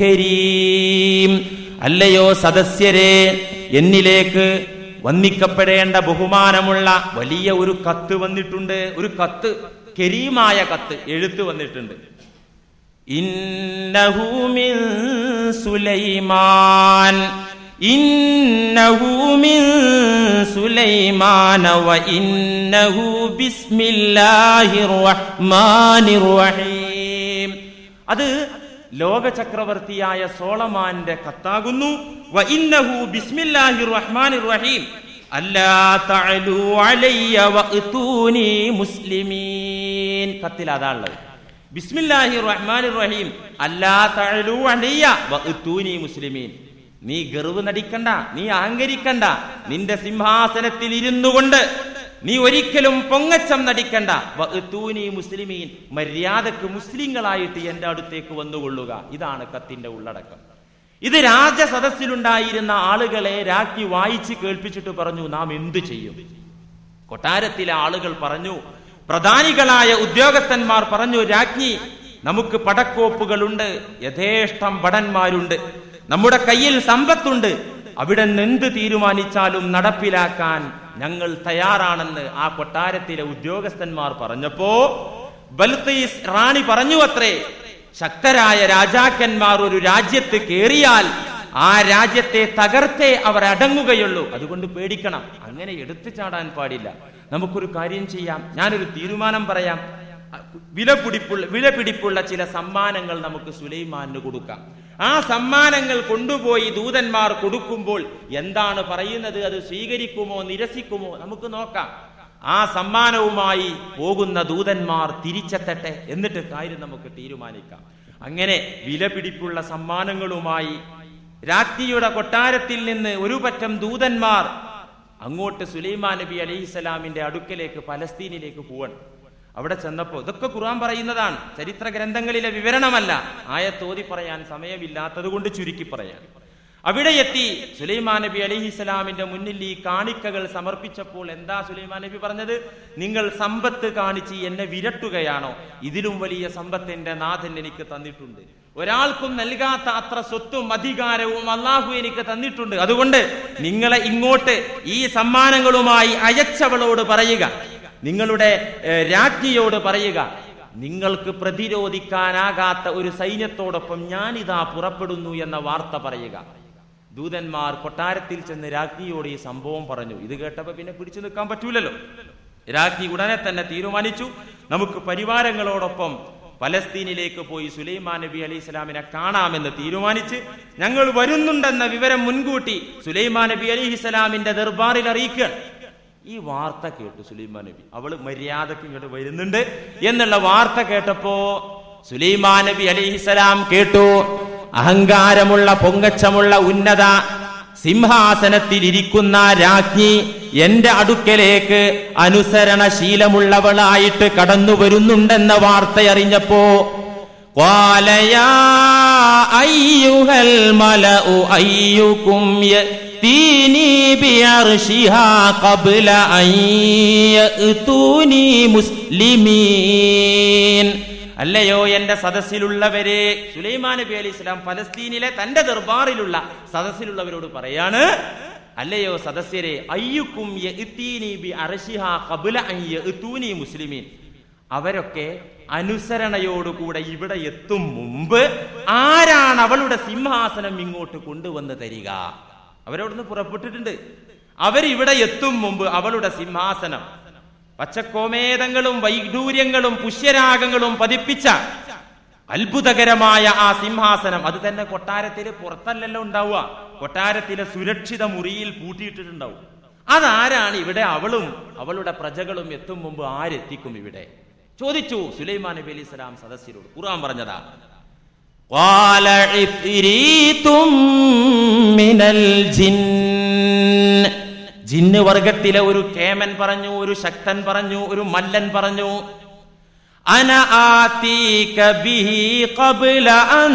കരീം. അല്ലയോ സദസ്യരെ, എന്നിലേക്ക് വന്ദിക്കപ്പെടേണ്ട ബഹുമാനമുള്ള വലിയ ഒരു കത്ത് വന്നിട്ടുണ്ട്. ഒരു കത്ത്, കരീമായ കത്ത്, എഴുത്ത് വന്നിട്ടുണ്ട്. ഇന്നഹു മിൻ സുലൈമാൻ വ ഇന്നഹു ബിസ്മില്ലാഹിർ റഹ്മാനിർ റഹീം. അത് ലോക ചക്രവർത്തിയായ സോളമാന്റെ കത്താകുന്നു. വ ഇന്നഹു ബിസ്മില്ലാഹിർ റഹ്മാനിർ റഹീം അല്ലാ തഅലു അലയ്യ വഅ്തൂനി മുസ്ലിമീൻ. കത്തിൽ അതാണുള്ളത്. ബിസ്മില്ലാഹിർ റഹ്മാനിർ റഹീം അല്ലാ തഅലു അലയ്യ വഅ്തൂനി മുസ്ലിമീൻ. നീ ഗർവ് നടിക്കണ്ട, നീ അഹങ്കരിക്കണ്ട, നിന്റെ സിംഹാസനത്തിൽ ഇരുന്നു കൊണ്ട് നീ ഒരിക്കലും പൊങ്ങച്ചം നടിക്കണ്ട. വഅ്തൂനി മുസ്ലിമീൻ, മര്യാദക്ക് മുസ്ലിങ്ങളായിട്ട് എന്റെ അടുത്തേക്ക് വന്നുകൊള്ളുക. ഇതാണ് കത്തിന്റെ ഉള്ളടക്കം. ഇത് രാജസദസ്സിലുണ്ടായിരുന്ന ആളുകളെ രാജ്ഞി വായിച്ച് കേൾപ്പിച്ചിട്ട് പറഞ്ഞു, നാം എന്തു ചെയ്യും? കൊട്ടാരത്തിലെ ആളുകൾ പറഞ്ഞു, പ്രധാനികളായ ഉദ്യോഗസ്ഥന്മാർ പറഞ്ഞു, രാജ്ഞി, നമുക്ക് പടക്കോപ്പുകളുണ്ട്, യഥേഷ്ടം ഭടന്മാരുണ്ട്, നമ്മുടെ കയ്യിൽ സമ്പത്തുണ്ട്, അവിടെ നിന്ന് എന്ത് തീരുമാനിച്ചാലും നടപ്പിലാക്കാൻ ഞങ്ങൾ തയ്യാറാണെന്ന് ആ കൊട്ടാരത്തിലെ ഉദ്യോഗസ്ഥന്മാർ പറഞ്ഞപ്പോ ബൽഖീസ് റാണി പറഞ്ഞു അത്രേ, ശക്തരായ രാജാക്കന്മാർ ഒരു രാജ്യത്ത് കേറിയാൽ ആ രാജ്യത്തെ തകർത്തേ അവർ അടങ്ങുകയുള്ളൂ. അതുകൊണ്ട് പേടിക്കണം, അങ്ങനെ എടുത്തു ചാടാൻ പാടില്ല. നമുക്കൊരു കാര്യം ചെയ്യാം, ഞാനൊരു തീരുമാനം പറയാം. വിലപിടിപ്പുള്ള ചില സമ്മാനങ്ങൾ നമുക്ക് സുലൈമാന് കൊടുക്കാം. ആ സമ്മാനങ്ങൾ കൊണ്ടുപോയി ദൂതന്മാർ കൊടുക്കുമ്പോൾ എന്താണ് പറയുന്നത്, അത് സ്വീകരിക്കുമോ നിരസിക്കുമോ നമുക്ക് നോക്കാം. ആ സമ്മാനവുമായി പോകുന്ന ദൂതന്മാർ തിരിച്ചെത്തട്ടെ, എന്നിട്ട് കാര്യം നമുക്ക് തീരുമാനിക്കാം. അങ്ങനെ വിലപിടിപ്പുള്ള സമ്മാനങ്ങളുമായി രാജ്ഞിയുടെ കൊട്ടാരത്തിൽ നിന്ന് ഒരു പറ്റം ദൂതന്മാർ അങ്ങോട്ട് സുലൈമാൻ നബി അലൈഹിസ്സലാമിന്റെ അടുക്കലേക്ക്, പലസ്തീനിലേക്ക് പോവണം. അവിടെ ചെന്നപ്പോ, ഇതൊക്കെ ഖുർആൻ പറയുന്നതാണ്, ചരിത്ര ഗ്രന്ഥങ്ങളിലെ വിവരണമല്ല, ആയത്തോതി പറയാൻ സമയമില്ലാത്തത് കൊണ്ട് ചുരുക്കി പറയാൻ. അവിടെ എത്തി സുലൈമാൻ നബി അലൈഹിസ്സലാമിന്റെ മുന്നിൽ ഈ കാണിക്കകൾ സമർപ്പിച്ചപ്പോൾ എന്താ സുലൈമാൻ നബി പറഞ്ഞത്? നിങ്ങൾ സമ്പത്ത് കാണിച്ച് എന്നെ വിരട്ടുകയാണോ? ഇതിലും വലിയ സമ്പത്ത് എന്റെ നാഥൻ എനിക്ക് തന്നിട്ടുണ്ട്. ഒരാൾക്കും നൽകാത്ത അത്ര സ്വത്തും അധികാരവും അള്ളാഹു എനിക്ക് തന്നിട്ടുണ്ട്. അതുകൊണ്ട് നിങ്ങളെ ഇങ്ങോട്ട് ഈ സമ്മാനങ്ങളുമായി അയച്ചവളോട് പറയുക, നിങ്ങളുടെ രാജ്ഞിയോട് പറയുക, നിങ്ങൾക്ക് പ്രതിരോധിക്കാനാകാത്ത ഒരു സൈന്യത്തോടൊപ്പം ഞാനിതാ പുറപ്പെടുന്നു എന്ന വാർത്ത പറയുക. ദൂതന്മാർ കൊട്ടാരത്തിൽ ചെന്ന് രാജ്ഞിയോട് ഈ സംഭവം പറഞ്ഞു. ഇത് കേട്ടപ്പോ പിന്നെ പിടിച്ചു നിൽക്കാൻ പറ്റൂലല്ലോ. രാജ്ഞി ഉടനെ തന്നെ തീരുമാനിച്ചു, നമുക്ക് പരിവാരങ്ങളോടൊപ്പം പലസ്തീനിലേക്ക് പോയി സുലൈമാൻ നബി അലൈഹി സ്വലാമിനെ കാണാമെന്ന് തീരുമാനിച്ച് ഞങ്ങൾ വരുന്നുണ്ടെന്ന വിവരം മുൻകൂട്ടി സുലൈമാൻ നബി അലൈഹി സ്വലാമിന്റെ ദർബാറിൽ അറിയിക്കുക. ഈ വാർത്ത കേട്ടു സുലൈമാൻ നബി, അവള് മര്യാദക്ക് ഇങ്ങോട്ട് വരുന്നുണ്ട് എന്നുള്ള വാർത്ത കേട്ടപ്പോ സുലൈമാൻ നബി അലൈഹിസ്സലാം കേട്ടു, അഹങ്കാരമുള്ള പൊങ്ങച്ചമുള്ള ഉന്നത സിംഹാസനത്തിൽ ഇരിക്കുന്ന രാജ്ഞി എന്റെ അടുക്കലേക്ക് അനുസരണശീലമുള്ളവളായിട്ട് കടന്നു വരുന്നുണ്ടെന്ന വാർത്ത അറിഞ്ഞപ്പോ ഖാല യാ അയ്യുഹൽ മലഉ അയ്യുകും യതീനി ബിഅർശിഹാ ഖബ്ല അൻ യഅതൂനി മുസ്ലിമീൻ. അല്ലയോ എന്റെ സദസ്സിലുള്ളവരെ, സുലൈമാൻ നബി അലൈഹിസ്സലാം ഫലസ്തീനിലെ തന്റെ ദർബാറിലുള്ള സദസ്സിലുള്ളവരോട് പറയാണ്, അല്ലയോ സദസ്യരെ, അയ്യുക്കും യഅതീനി ബിഅർശിഹാ ഖബ്ല അൻ യഅതൂനി മുസ്ലിമീൻ. അവരൊക്കെ അനുസരണയോടുകൂടെ ഇവിടെ എത്തും മുമ്പ് ആരാണ് അവളുടെ സിംഹാസനം ഇങ്ങോട്ട് കൊണ്ടുവന്ന് തരിക? അവരവിടുന്ന് പുറപ്പെട്ടിട്ടുണ്ട്. അവരിവിടെ എത്തും മുമ്പ് അവളുടെ സിംഹാസനം, പച്ചക്കോമേതങ്ങളും വൈഡൂര്യങ്ങളും പുഷ്യരാഗങ്ങളും പതിപ്പിച്ച അത്ഭുതകരമായ ആ സിംഹാസനം, അത് തന്നെ കൊട്ടാരത്തില് പുറത്തല്ലല്ലോ ഉണ്ടാവുക, കൊട്ടാരത്തിലെ സുരക്ഷിത മുറിയിൽ പൂട്ടിയിട്ടിട്ടുണ്ടാവും. അതാരാണ് ഇവിടെ? അവളും അവളുടെ പ്രജകളും എത്തും മുമ്പ് ആരെത്തിക്കും ഇവിടെ? ചോദിച്ചു സുലൈമാൻ നബി അലൈഹി സ്വലാം സദസ്യരോട്. ഖുർആൻ പറഞ്ഞതാ, ഖാല ഇഫ്രീതും മിനൽ ജിന്ന്. ജിന്ന് വർഗത്തിലെ ഒരു കേമൻ പറഞ്ഞു, ഒരു ശക്തൻ പറഞ്ഞു, ഒരു മല്ലൻ പറഞ്ഞു, അന ആതീക ബിഹി ഖബ്ല അൻ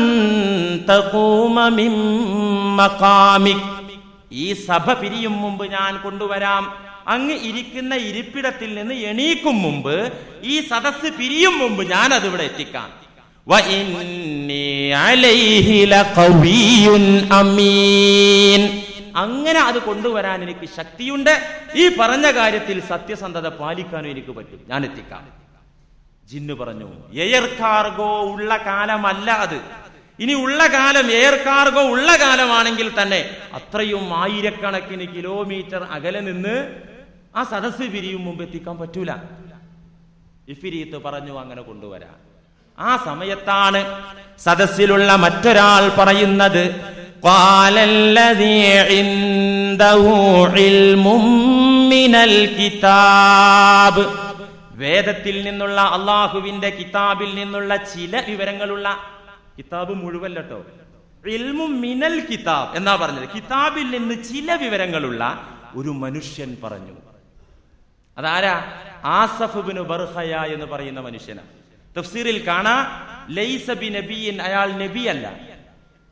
തഖൂമ മിൻ മഖാമിക്. ഈ സഭ പിരിയും മുമ്പ് ഞാൻ കൊണ്ടുവരാം. അങ്ങ് ഇരിക്കുന്ന ഇരിപ്പിടത്തിൽ നിന്ന് എണീക്കും മുമ്പ്, ഈ സദസ്സ് പിരിയും മുമ്പ് ഞാൻ അതിവിടെ എത്തിക്കാം. വഇന്നി അലൈഹി ലഖവിയ്യുൻ അമീൻ. അങ്ങനെ അത് കൊണ്ടുവരാൻ എനിക്ക് ശക്തിയുണ്ട്. ഈ പറഞ്ഞ കാര്യത്തിൽ സത്യസന്ധത പാലിക്കാനും എനിക്ക് പറ്റും. ഞാൻ എത്തിക്കാം. ജിന്ന് പറഞ്ഞു, എയർ കാർഗോ ഉള്ള കാലമല്ല അത്. ഇനി ഉള്ള കാലം എയർ കാർഗോ ഉള്ള കാലമാണെങ്കിൽ തന്നെ അത്രയും ആയിരക്കണക്കിന് കിലോമീറ്റർ അകലെ നിന്ന് ആ സദസ്സ് പിരിയും മുമ്പ് എത്തിക്കാൻ പറ്റൂല. ഇഫ്രീത്ത് പറഞ്ഞു, അങ്ങനെ കൊണ്ടുവരാം. ആ സമയത്താണ് സദസ്സിലുള്ള മറ്റൊരാൾ പറയുന്നത്, ഖാലല്ലദീ ഇൻദഹു ഇൽമും മിനൽ കിതാബ്. വേദത്തിൽ നിന്നുള്ള, അള്ളാഹുവിന്റെ കിതാബിൽ നിന്നുള്ള ചില വിവരങ്ങളുള്ള, കിതാബ് മുഴുവല്ലോ, ഇൽമും മിനൽ കിതാബ് എന്നാ പറഞ്ഞത്, കിതാബിൽ നിന്ന് ചില വിവരങ്ങളുള്ള ഒരു മനുഷ്യൻ പറഞ്ഞു. അതാരാ? ആസഫ് ഇബ്നു ബർഖയ എന്ന് പറയുന്ന മനുഷ്യനാണ്. തഫ്സീറിൽ കാണാ, ലൈസ ബിനബിയ്യിൻ, അയാൾ നബിയല്ല.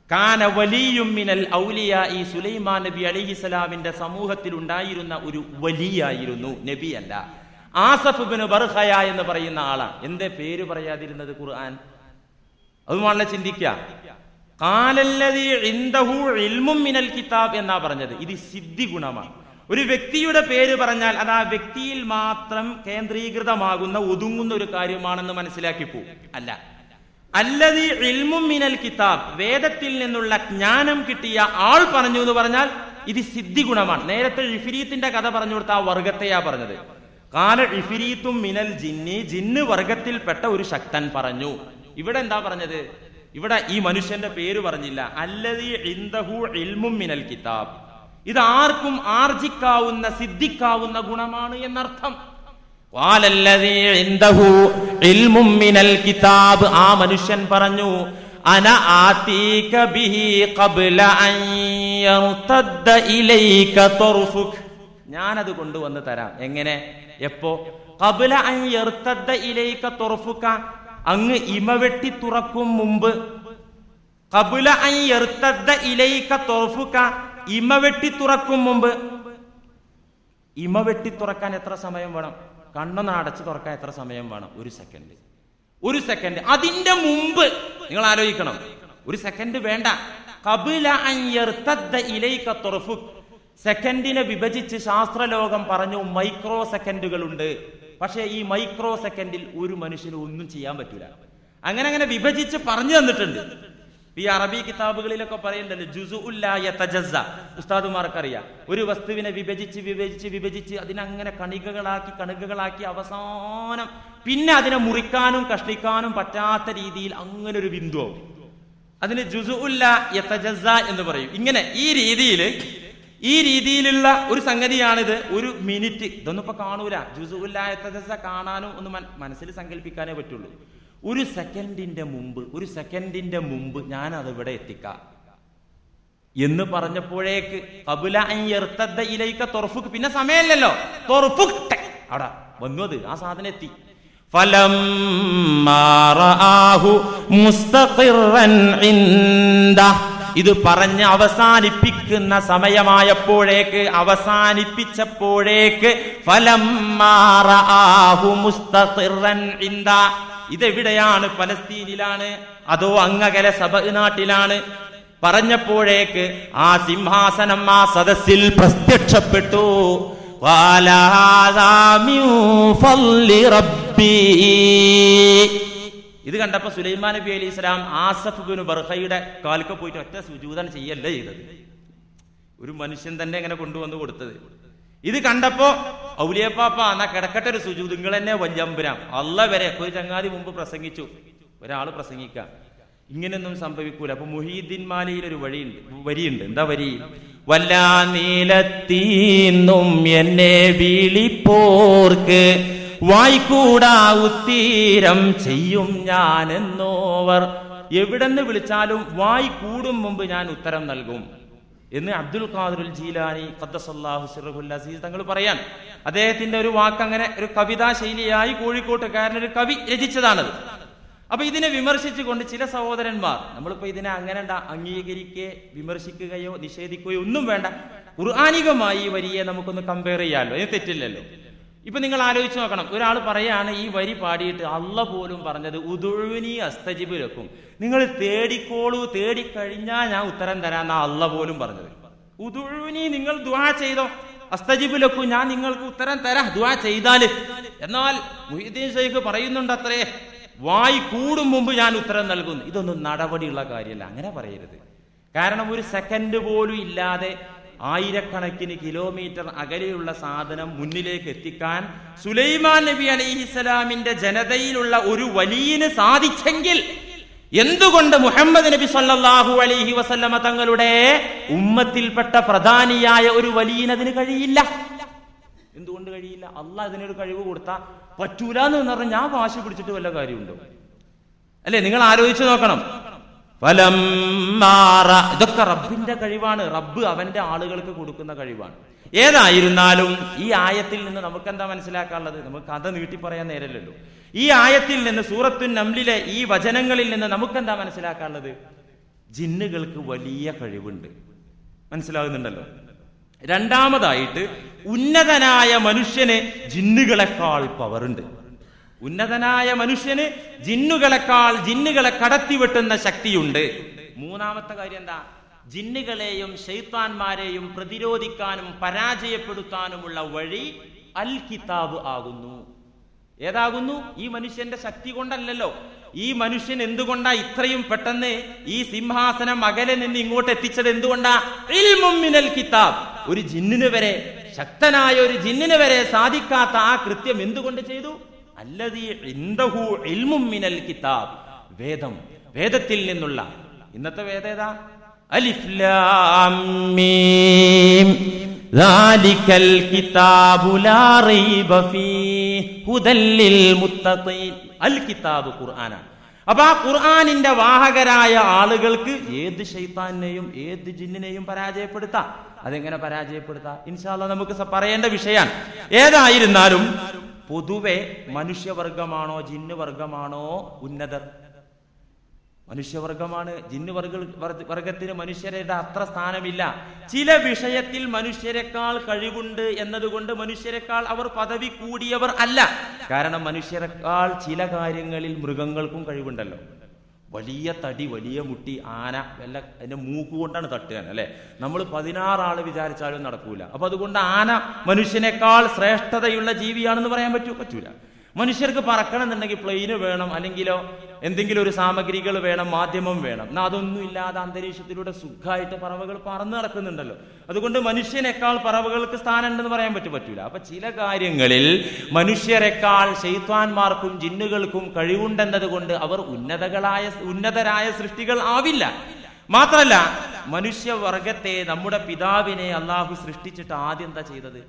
കാന വലിയും മിനൽ ഔലിയാ. ഈ സുലൈമാൻ നബി അലൈഹിസ്സലാമിന്റെ സമൂഹത്തിൽ ഉണ്ടായിരുന്ന ഒരു വലിയായിരുന്നു, നബിയല്ല. ആസഫ് ഇബ്നു ബർഖയ എന്ന് പറയുന്ന ആളാണ്. എന്തേ പേര് പറയാതിരുന്നത് ഖുർആൻ? അത് വളരെ ചിന്തിക്കുക. ഖാലല്ലദീ ഇൻദഹു ഇൽമും മിനൽ കിതാബ് എന്നാ പറഞ്ഞത്. ഇത് സിദ്ധി ഗുണമാണ്. ഒരു വ്യക്തിയുടെ പേര് പറഞ്ഞാൽ അത് ആ വ്യക്തിയിൽ മാത്രം കേന്ദ്രീകൃതമാകുന്ന, ഒതുങ്ങുന്ന ഒരു കാര്യമാണെന്ന് മനസ്സിലാക്കി പോകും. അല്ല, അല്ലദീ ഇൽമും മിനൽ കിതാബ്, വേദത്തിൽ നിന്നുള്ള ജ്ഞാനം കിട്ടിയ ആൾ പറഞ്ഞു എന്ന് പറഞ്ഞാൽ ഇത് സിദ്ധി ഗുണമാണ്. നേരത്തെ ഇഫ്രീത്തിന്റെ കഥ പറഞ്ഞു കൊടുത്ത ആ വർഗത്തെയാ പറഞ്ഞത്. ഖാല ഇഫ്രീത്തും മിനൽ ജിന്നി, ജിന്ന് വർഗത്തിൽപ്പെട്ട ഒരു ശക്തൻ പറഞ്ഞു. ഇവിടെ എന്താ പറഞ്ഞത്? ഇവിടെ ഈ മനുഷ്യന്റെ പേര് പറഞ്ഞില്ല. അല്ലദീ ഇൻദഹു ഇൽമും മിനൽ കിതാബ്, ഇത് ആർക്കും ആർജിക്കാവുന്ന, സിദ്ധിക്കാവുന്ന ഗുണമാണ് എന്നർത്ഥം. ഖാലല്ലദീ ഇൻദഹു ഇൽമും മിനൽ കിതാബ്, ആ മനുഷ്യൻ പറഞ്ഞു, അന ആതീക ബിഹി ഖബ്ല അൻ യർതദ്ദ ഇലൈക തർഫുക്. ഞാനത് കൊണ്ടുവന്ന് തരാം. എങ്ങനെ? എപ്പോ? ഖബ്ല അൻ യർതദ്ദ ഇലൈക തർഫുക, അങ്ങ് ഇമവെട്ടി തുറക്കും മുമ്പ്. ഖബ്ല അൻ യർതദ്ദ ഇലൈക തർഫുക, ഇമവെട്ടി തുറക്കും മുമ്പ്. ഇമവെട്ടി തുറക്കാൻ എത്ര സമയം വേണം? കണ്ണൊന്ന് അടച്ച് തുറക്കാൻ എത്ര സമയം വേണം? ഒരു സെക്കൻഡ്. ഒരു സെക്കൻഡ്. അതിന്റെ മുമ്പ് നിങ്ങൾ ആലോചിക്കണം, ഒരു സെക്കൻഡ് വേണ്ട. ഖബ്ല അൻ യർതദ്ദ ഇലൈക തർഫുക, സെക്കൻഡിനെ വിഭജിച്ച് ശാസ്ത്രലോകം പറഞ്ഞു മൈക്രോ സെക്കൻഡുകളുണ്ട്. പക്ഷേ ഈ മൈക്രോ സെക്കൻഡിൽ ഒരു മനുഷ്യന് ഒന്നും ചെയ്യാൻ പറ്റൂല. അങ്ങനെ വിഭജിച്ച് പറഞ്ഞു തന്നിട്ടുണ്ട്. ഈ അറബി കിതാബുകളിലൊക്കെ പറയുന്നുണ്ടല്ലോ, ജുസുഉൻ ലാ യതജസ്സ. ഉസ്താദുമാർക്കറിയാം, ഒരു വസ്തുവിനെ വിഭജിച്ച് അതിനങ്ങനെ കണികകളാക്കി അവസാനം പിന്നെ അതിനെ മുറിക്കാനും കഷ്ണിക്കാനും പറ്റാത്ത രീതിയിൽ അങ്ങനെ ഒരു ബിന്ദുവാവും. അതിന് ജുസുഉൻ ലാ യതജസ്സ എന്ന് പറയും. ഇങ്ങനെ ഈ രീതിയിലുള്ള ഒരു സംഗതിയാണിത്. ഒരു മിനിറ്റ് ഇതൊന്നും ഇപ്പൊ കാണൂല. ജുസുഉൻ ലാ യതജസ്സ കാണാനും ഒന്ന് മനസ്സിൽ സങ്കല്പിക്കാനേ പറ്റുള്ളൂ. ഒരു സെക്കൻഡിന്റെ മുമ്പ് ഞാൻ അതിവിടെ എത്തിക്കാം എന്ന് പറഞ്ഞപ്പോഴേക്ക് ഖബ്ല അൻ യർതദ്ദ ഇലൈക തർഫുക്, പിന്നെ സമയമില്ലല്ലോ, തർഫുക് അവിടെ വന്നു, അത് ആ സാധനം എത്തി. ഫലമ്മാ റആഹു മുസ്തഖിറൻ ഇൻദഹ്. ഇത് പറഞ്ഞ് അവസാനിപ്പിക്കുന്ന സമയമായപ്പോഴേക്ക്, അവസാനിപ്പിച്ചപ്പോഴേക്ക് ഫലമ്മാ റആഹു മുസ്തഖിറൻ ഇൻദഹ്. ഇതെവിടെയാണ്? പലസ്തീനിലാണ് അതോ അങ്ങകലെ സബഅ നാട്ടിലാണ്? പറഞ്ഞപ്പോഴേക്ക് ആ സിംഹാസനം ആ സദസ്സിൽ പ്രത്യക്ഷപ്പെട്ടു. ഖാല ഹാദാ മിൻ ഫളി റബ്ബി. ഇത് കണ്ടപ്പോ സുലൈമാൻ നബി അലൈഹി സ്വലാം ആസഫ് ബിൻ ബർഖയുടെ കാൽക്ക് പോയിട്ട് ഒറ്റ സുജൂദൻ ചെയ്യല്ലേ ചെയ്തത്. ഒരു മനുഷ്യൻ തന്നെ ഇങ്ങനെ കൊണ്ടുവന്ന് കൊടുത്തത്. ഇത് കണ്ടപ്പോ ഔലിയപ്പാപ്പ എന്നാ കിടക്കട്ടെ ഒരു സുജൂദ്, നിങ്ങൾ തന്നെ വല്യമ്പുരാം അല്ല വരെ. ഒരു ചങ്ങാതി മുമ്പ് പ്രസംഗിച്ചു, ഒരാള് പ്രസംഗിക്കാം, ഇങ്ങനെയൊന്നും സംഭവിക്കൂല. അപ്പൊ മുഹീദ്ദീൻ മാലിയിൽ ഒരു വരിയുണ്ട്. എന്താ വരി? വല്ലാ നീലത്തീന്നും എന്നെ വിളിപ്പോർക്ക് വായിക്കൂടാ ഉത്തീരം ചെയ്യും ഞാൻ എന്നോവർ. എവിടെന്ന് വിളിച്ചാലും വായി കൂടും മുമ്പ് ഞാൻ ഉത്തരം നൽകും എന്ന് അബ്ദുൽ ഖാദിർ ജീലാനി ഖദ്ദസല്ലാഹു സിർറുൽ അസീസ് തങ്ങൾ പറയാൻ. അദ്ദേഹത്തിന്റെ ഒരു വാക്ക് അങ്ങനെ ഒരു കവിതാ ശൈലിയായി കോഴിക്കോട്ടുകാരനൊരു കവി രചിച്ചതാണത്. അപ്പൊ ഇതിനെ വിമർശിച്ചുകൊണ്ട് ചില സഹോദരന്മാർ, നമ്മളിപ്പോ ഇതിനെ അങ്ങനെ അംഗീകരിക്കുകയോ വിമർശിക്കുകയോ നിഷേധിക്കുകയോ ഒന്നും വേണ്ട, ഖുർആനികമായി ഈ വരിയെ നമുക്കൊന്ന് കമ്പയർ ചെയ്യാമല്ലോ, ഇത് തെറ്റില്ലല്ലോ. ഇപ്പൊ നിങ്ങൾ ആലോചിച്ച് നോക്കണം, ഒരാൾ പറയാണ് ഈ വരി പാടിയിട്ട് അല്ല പോലും പറഞ്ഞത് ഉദുഴുനി അസ്തജിബ് ലക്കും, നിങ്ങൾ തേടിക്കോളൂ, തേടിക്കഴിഞ്ഞാൽ ഞാൻ ഉത്തരം തരാന്നാ അല്ല പോലും പറഞ്ഞത്. ഉദുഴുനി, നിങ്ങൾ ദുആ ചെയ്തോ, അസ്തജിബ് ലക്കും, ഞാൻ നിങ്ങൾക്ക് ഉത്തരം തരാം ദുആ ചെയ്താല്. എന്നാൽ മുഹീദ്ദീൻ ശൈഖ് പറയുന്നുണ്ട് അത്രേ, വായി കൂടും മുമ്പ് ഞാൻ ഉത്തരം നൽകുന്നു. ഇതൊന്നും നടപടിയുള്ള കാര്യമല്ല, അങ്ങനെ പറയരുത്. കാരണം ഒരു സെക്കൻഡ് പോലും ഇല്ലാതെ ആയിരക്കണക്കിന് കിലോമീറ്റർ അകലെയുള്ള സാധനം മുന്നിലേക്ക് എത്തിക്കാൻ സുലൈമാൻ നബി അലൈഹിസ്സലാമിന്റെ ജനതയിലുള്ള ഒരു വലിയന് സാധിച്ചെങ്കിൽ എന്തുകൊണ്ട് മുഹമ്മദ് നബി സല്ലല്ലാഹു അലൈഹി വസല്ലമ തങ്ങളുടെ ഉമ്മത്തിൽപ്പെട്ട പ്രധാനിയായ ഒരു വലിയന് അതിന് കഴിയില്ല? എന്തുകൊണ്ട് കഴിയില്ല? അള്ളാഹ് അതിനൊരു കഴിവ് കൊടുത്താ പറ്റൂല എന്ന് പറഞ്ഞാൽ ഞാൻ വാശി പിടിച്ചിട്ട് വല്ല കാര്യമുണ്ടോ? അല്ലെ, നിങ്ങൾ ആലോചിച്ചു നോക്കണം. ഇതൊക്കെ റബ്ബിന്റെ കഴിവാണ്, റബ്ബ് അവന്റെ ആളുകൾക്ക് കൊടുക്കുന്ന കഴിവാണ്. ഏതായിരുന്നാലും ഈ ആയത്തിൽ നിന്ന് നമുക്ക് എന്താ മനസ്സിലാക്കാനുള്ളത്? നമുക്ക് കഥ നീട്ടി പറയാൻ നേരല്ലല്ലോ. ഈ ആയത്തിൽ നിന്ന്, സൂറത്തുൻ നംലിലെ ഈ വചനങ്ങളിൽ നിന്ന് നമുക്കെന്താ മനസ്സിലാക്കാനുള്ളത്? ജിന്നുകൾക്ക് വലിയ കഴിവുണ്ട്. മനസ്സിലാകുന്നുണ്ടല്ലോ. രണ്ടാമതായിട്ട്, ഉന്നതനായ മനുഷ്യന് ജിന്നുകളെക്കാൾ പവറുണ്ട്. ഉന്നതനായ മനുഷ്യന് ജിന്നുകളെ കടത്തിവെട്ടുന്ന ശക്തിയുണ്ട്. മൂന്നാമത്തെ കാര്യം എന്താ? ജിന്നുകളെയും ശൈത്താന്മാരെയും പ്രതിരോധിക്കാനും പരാജയപ്പെടുത്താനുമുള്ള വഴി അൽ കിതാബ് ആകുന്നു. ഏതാകുന്നു? ഈ മനുഷ്യന്റെ ശക്തി കൊണ്ടല്ലല്ലോ. ഈ മനുഷ്യൻ എന്തുകൊണ്ടാ ഇത്രയും പെട്ടെന്ന് ഈ സിംഹാസനം അകലെ നിന്ന് ഇങ്ങോട്ട് എത്തിച്ചത്? എന്തുകൊണ്ടാ? ഇൽമും മിനൽ കിതാബ്. ഒരു ജിന്നിന് വരെ, ശക്തനായ ഒരു ജിന്നിന് വരെ സാധിക്കാത്ത ആ കൃത്യം എന്തുകൊണ്ട് ചെയ്തു? അല്ലദീ ഇൻദഹു ഇൽമും മിനൽ കിതാബ്. വേദം, വേദത്തിൽ നിന്നുള്ള. ഇന്നത്തെ വേദം ഏതാ? അലിഫ് ലാം മീം ദാലികൽ കിതാബു ലാ റൈബ ഫീഹി ഹുദൽ ലിൽ മുത്തഖീൻ. അൽ കിതാബ് ഖുർആനാണ്. അപ്പൊ ആ ഖുർആനിന്റെ വാഹകരായ ആളുകൾക്ക് ഏത് ശൈത്താനെയും ഏത് ജിന്നിനെയും പരാജയപ്പെടുത്താം. അതെങ്ങനെ പരാജയപ്പെടുത്താം? ഇൻഷാ അല്ലാഹ് നമുക്ക് പറയേണ്ട വിഷയമാണ്. ഏതായിരുന്നാലും പൊതുവെ മനുഷ്യവർഗമാണോ ജിന്ന് വർഗമാണോ ഉന്നതർ? മനുഷ്യവർഗമാണ്. ജിന്ന് വർഗത്തിന് മനുഷ്യരുടെ അത്ര സ്ഥാനമില്ല. ചില വിഷയത്തിൽ മനുഷ്യരെക്കാൾ കഴിവുണ്ട് എന്നതുകൊണ്ട് മനുഷ്യരെക്കാൾ അവർ പദവി കൂടിയവർ അല്ല. കാരണം മനുഷ്യരെക്കാൾ ചില കാര്യങ്ങളിൽ മൃഗങ്ങൾക്കും കഴിവുണ്ടല്ലോ. വലിയ തടി, വലിയ മുട്ടി, ആന വല്ല അതിന്റെ മൂക്ക് കൊണ്ടാണ് തട്ടുക, അല്ലെ? നമ്മൾ 16 ആള് വിചാരിച്ചാലും നടക്കൂല. അപ്പൊ അതുകൊണ്ട് ആന മനുഷ്യനേക്കാൾ ശ്രേഷ്ഠതയുള്ള ജീവിയാണെന്ന് പറയാൻ പറ്റൂല. മനുഷ്യർക്ക് പറക്കണം എന്നുണ്ടെങ്കിൽ പ്ലെയിന് വേണം, അല്ലെങ്കിലോ എന്തെങ്കിലും ഒരു സാമഗ്രികൾ വേണം, മാധ്യമം വേണം. എന്നാൽ അതൊന്നും ഇല്ലാതെ അന്തരീക്ഷത്തിലൂടെ സുഖമായിട്ട് പറവകൾ പറന്ന് നടക്കുന്നുണ്ടല്ലോ. അതുകൊണ്ട് മനുഷ്യനേക്കാൾ പറവകൾക്ക് സ്ഥാനം ഉണ്ടെന്ന് പറയാൻ പറ്റൂല. അപ്പൊ ചില കാര്യങ്ങളിൽ മനുഷ്യരെക്കാൾ ശൈത്വാന്മാർക്കും ജിന്നുകൾക്കും കഴിവുണ്ടെന്നത് കൊണ്ട് അവർ ഉന്നതരായ സൃഷ്ടികൾ ആവില്ല. മാത്രല്ല, മനുഷ്യവർഗത്തെ, നമ്മുടെ പിതാവിനെ അള്ളാഹു സൃഷ്ടിച്ചിട്ട് ആദ്യം എന്താ ചെയ്തത്?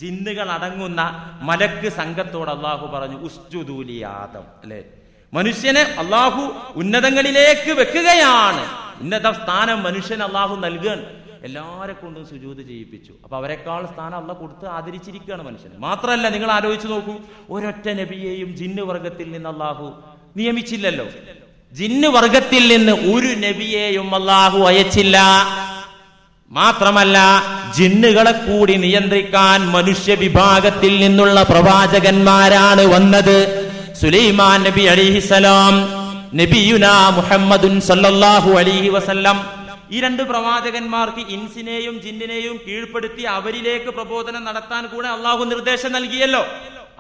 ജിന്നുകൾ അടങ്ങുന്ന മലക്ക് സംഘത്തോട് അള്ളാഹു പറഞ്ഞു ഉസ്ജുദൂ ലി ആദം, അല്ലെ? മനുഷ്യനെ അള്ളാഹു ഉന്നതങ്ങളിലേക്ക് വെക്കുകയാണ്. ഉന്നത സ്ഥാനം മനുഷ്യന് അള്ളാഹു നൽകുകയാണ്. എല്ലാരെ കൊണ്ടും സുജൂദ് ചെയ്യിപ്പിച്ചു. അപ്പൊ അവരെക്കാൾ സ്ഥാനം അള്ളാഹ് കൊടുത്ത് ആദരിച്ചിരിക്കുകയാണ് മനുഷ്യന്. മാത്രമല്ല, നിങ്ങൾ ആലോചിച്ച് നോക്കൂ, ഒരൊറ്റ നബിയെയും ജിന്ന് വർഗത്തിൽ നിന്ന് അള്ളാഹു നിയമിച്ചില്ലല്ലോ. ജിന്ന് വർഗത്തിൽ നിന്ന് ഒരു നബിയെയും അള്ളാഹു അയച്ചില്ല. മാത്രമല്ല, ജിന്നുകളെ കൂടി നിയന്ത്രിക്കാൻ മനുഷ്യ വിഭാഗത്തിൽ നിന്നുള്ള പ്രവാചകന്മാരാണ് വന്നത്. സുലൈമാൻ നബി അലൈഹിസ്സലാം, നബിയുനാ മുഹമ്മദുൻ സല്ലല്ലാഹു അലൈഹി വസല്ലം, ഈ രണ്ട് പ്രവാചകന്മാർക്ക് ഇൻസിനെയും ജിന്നിനെയും കീഴ്പ്പെടുത്തി അവരിലേക്ക് പ്രബോധനം നടത്താൻ കൂടെ അള്ളാഹു നിർദ്ദേശം നൽകിയല്ലോ.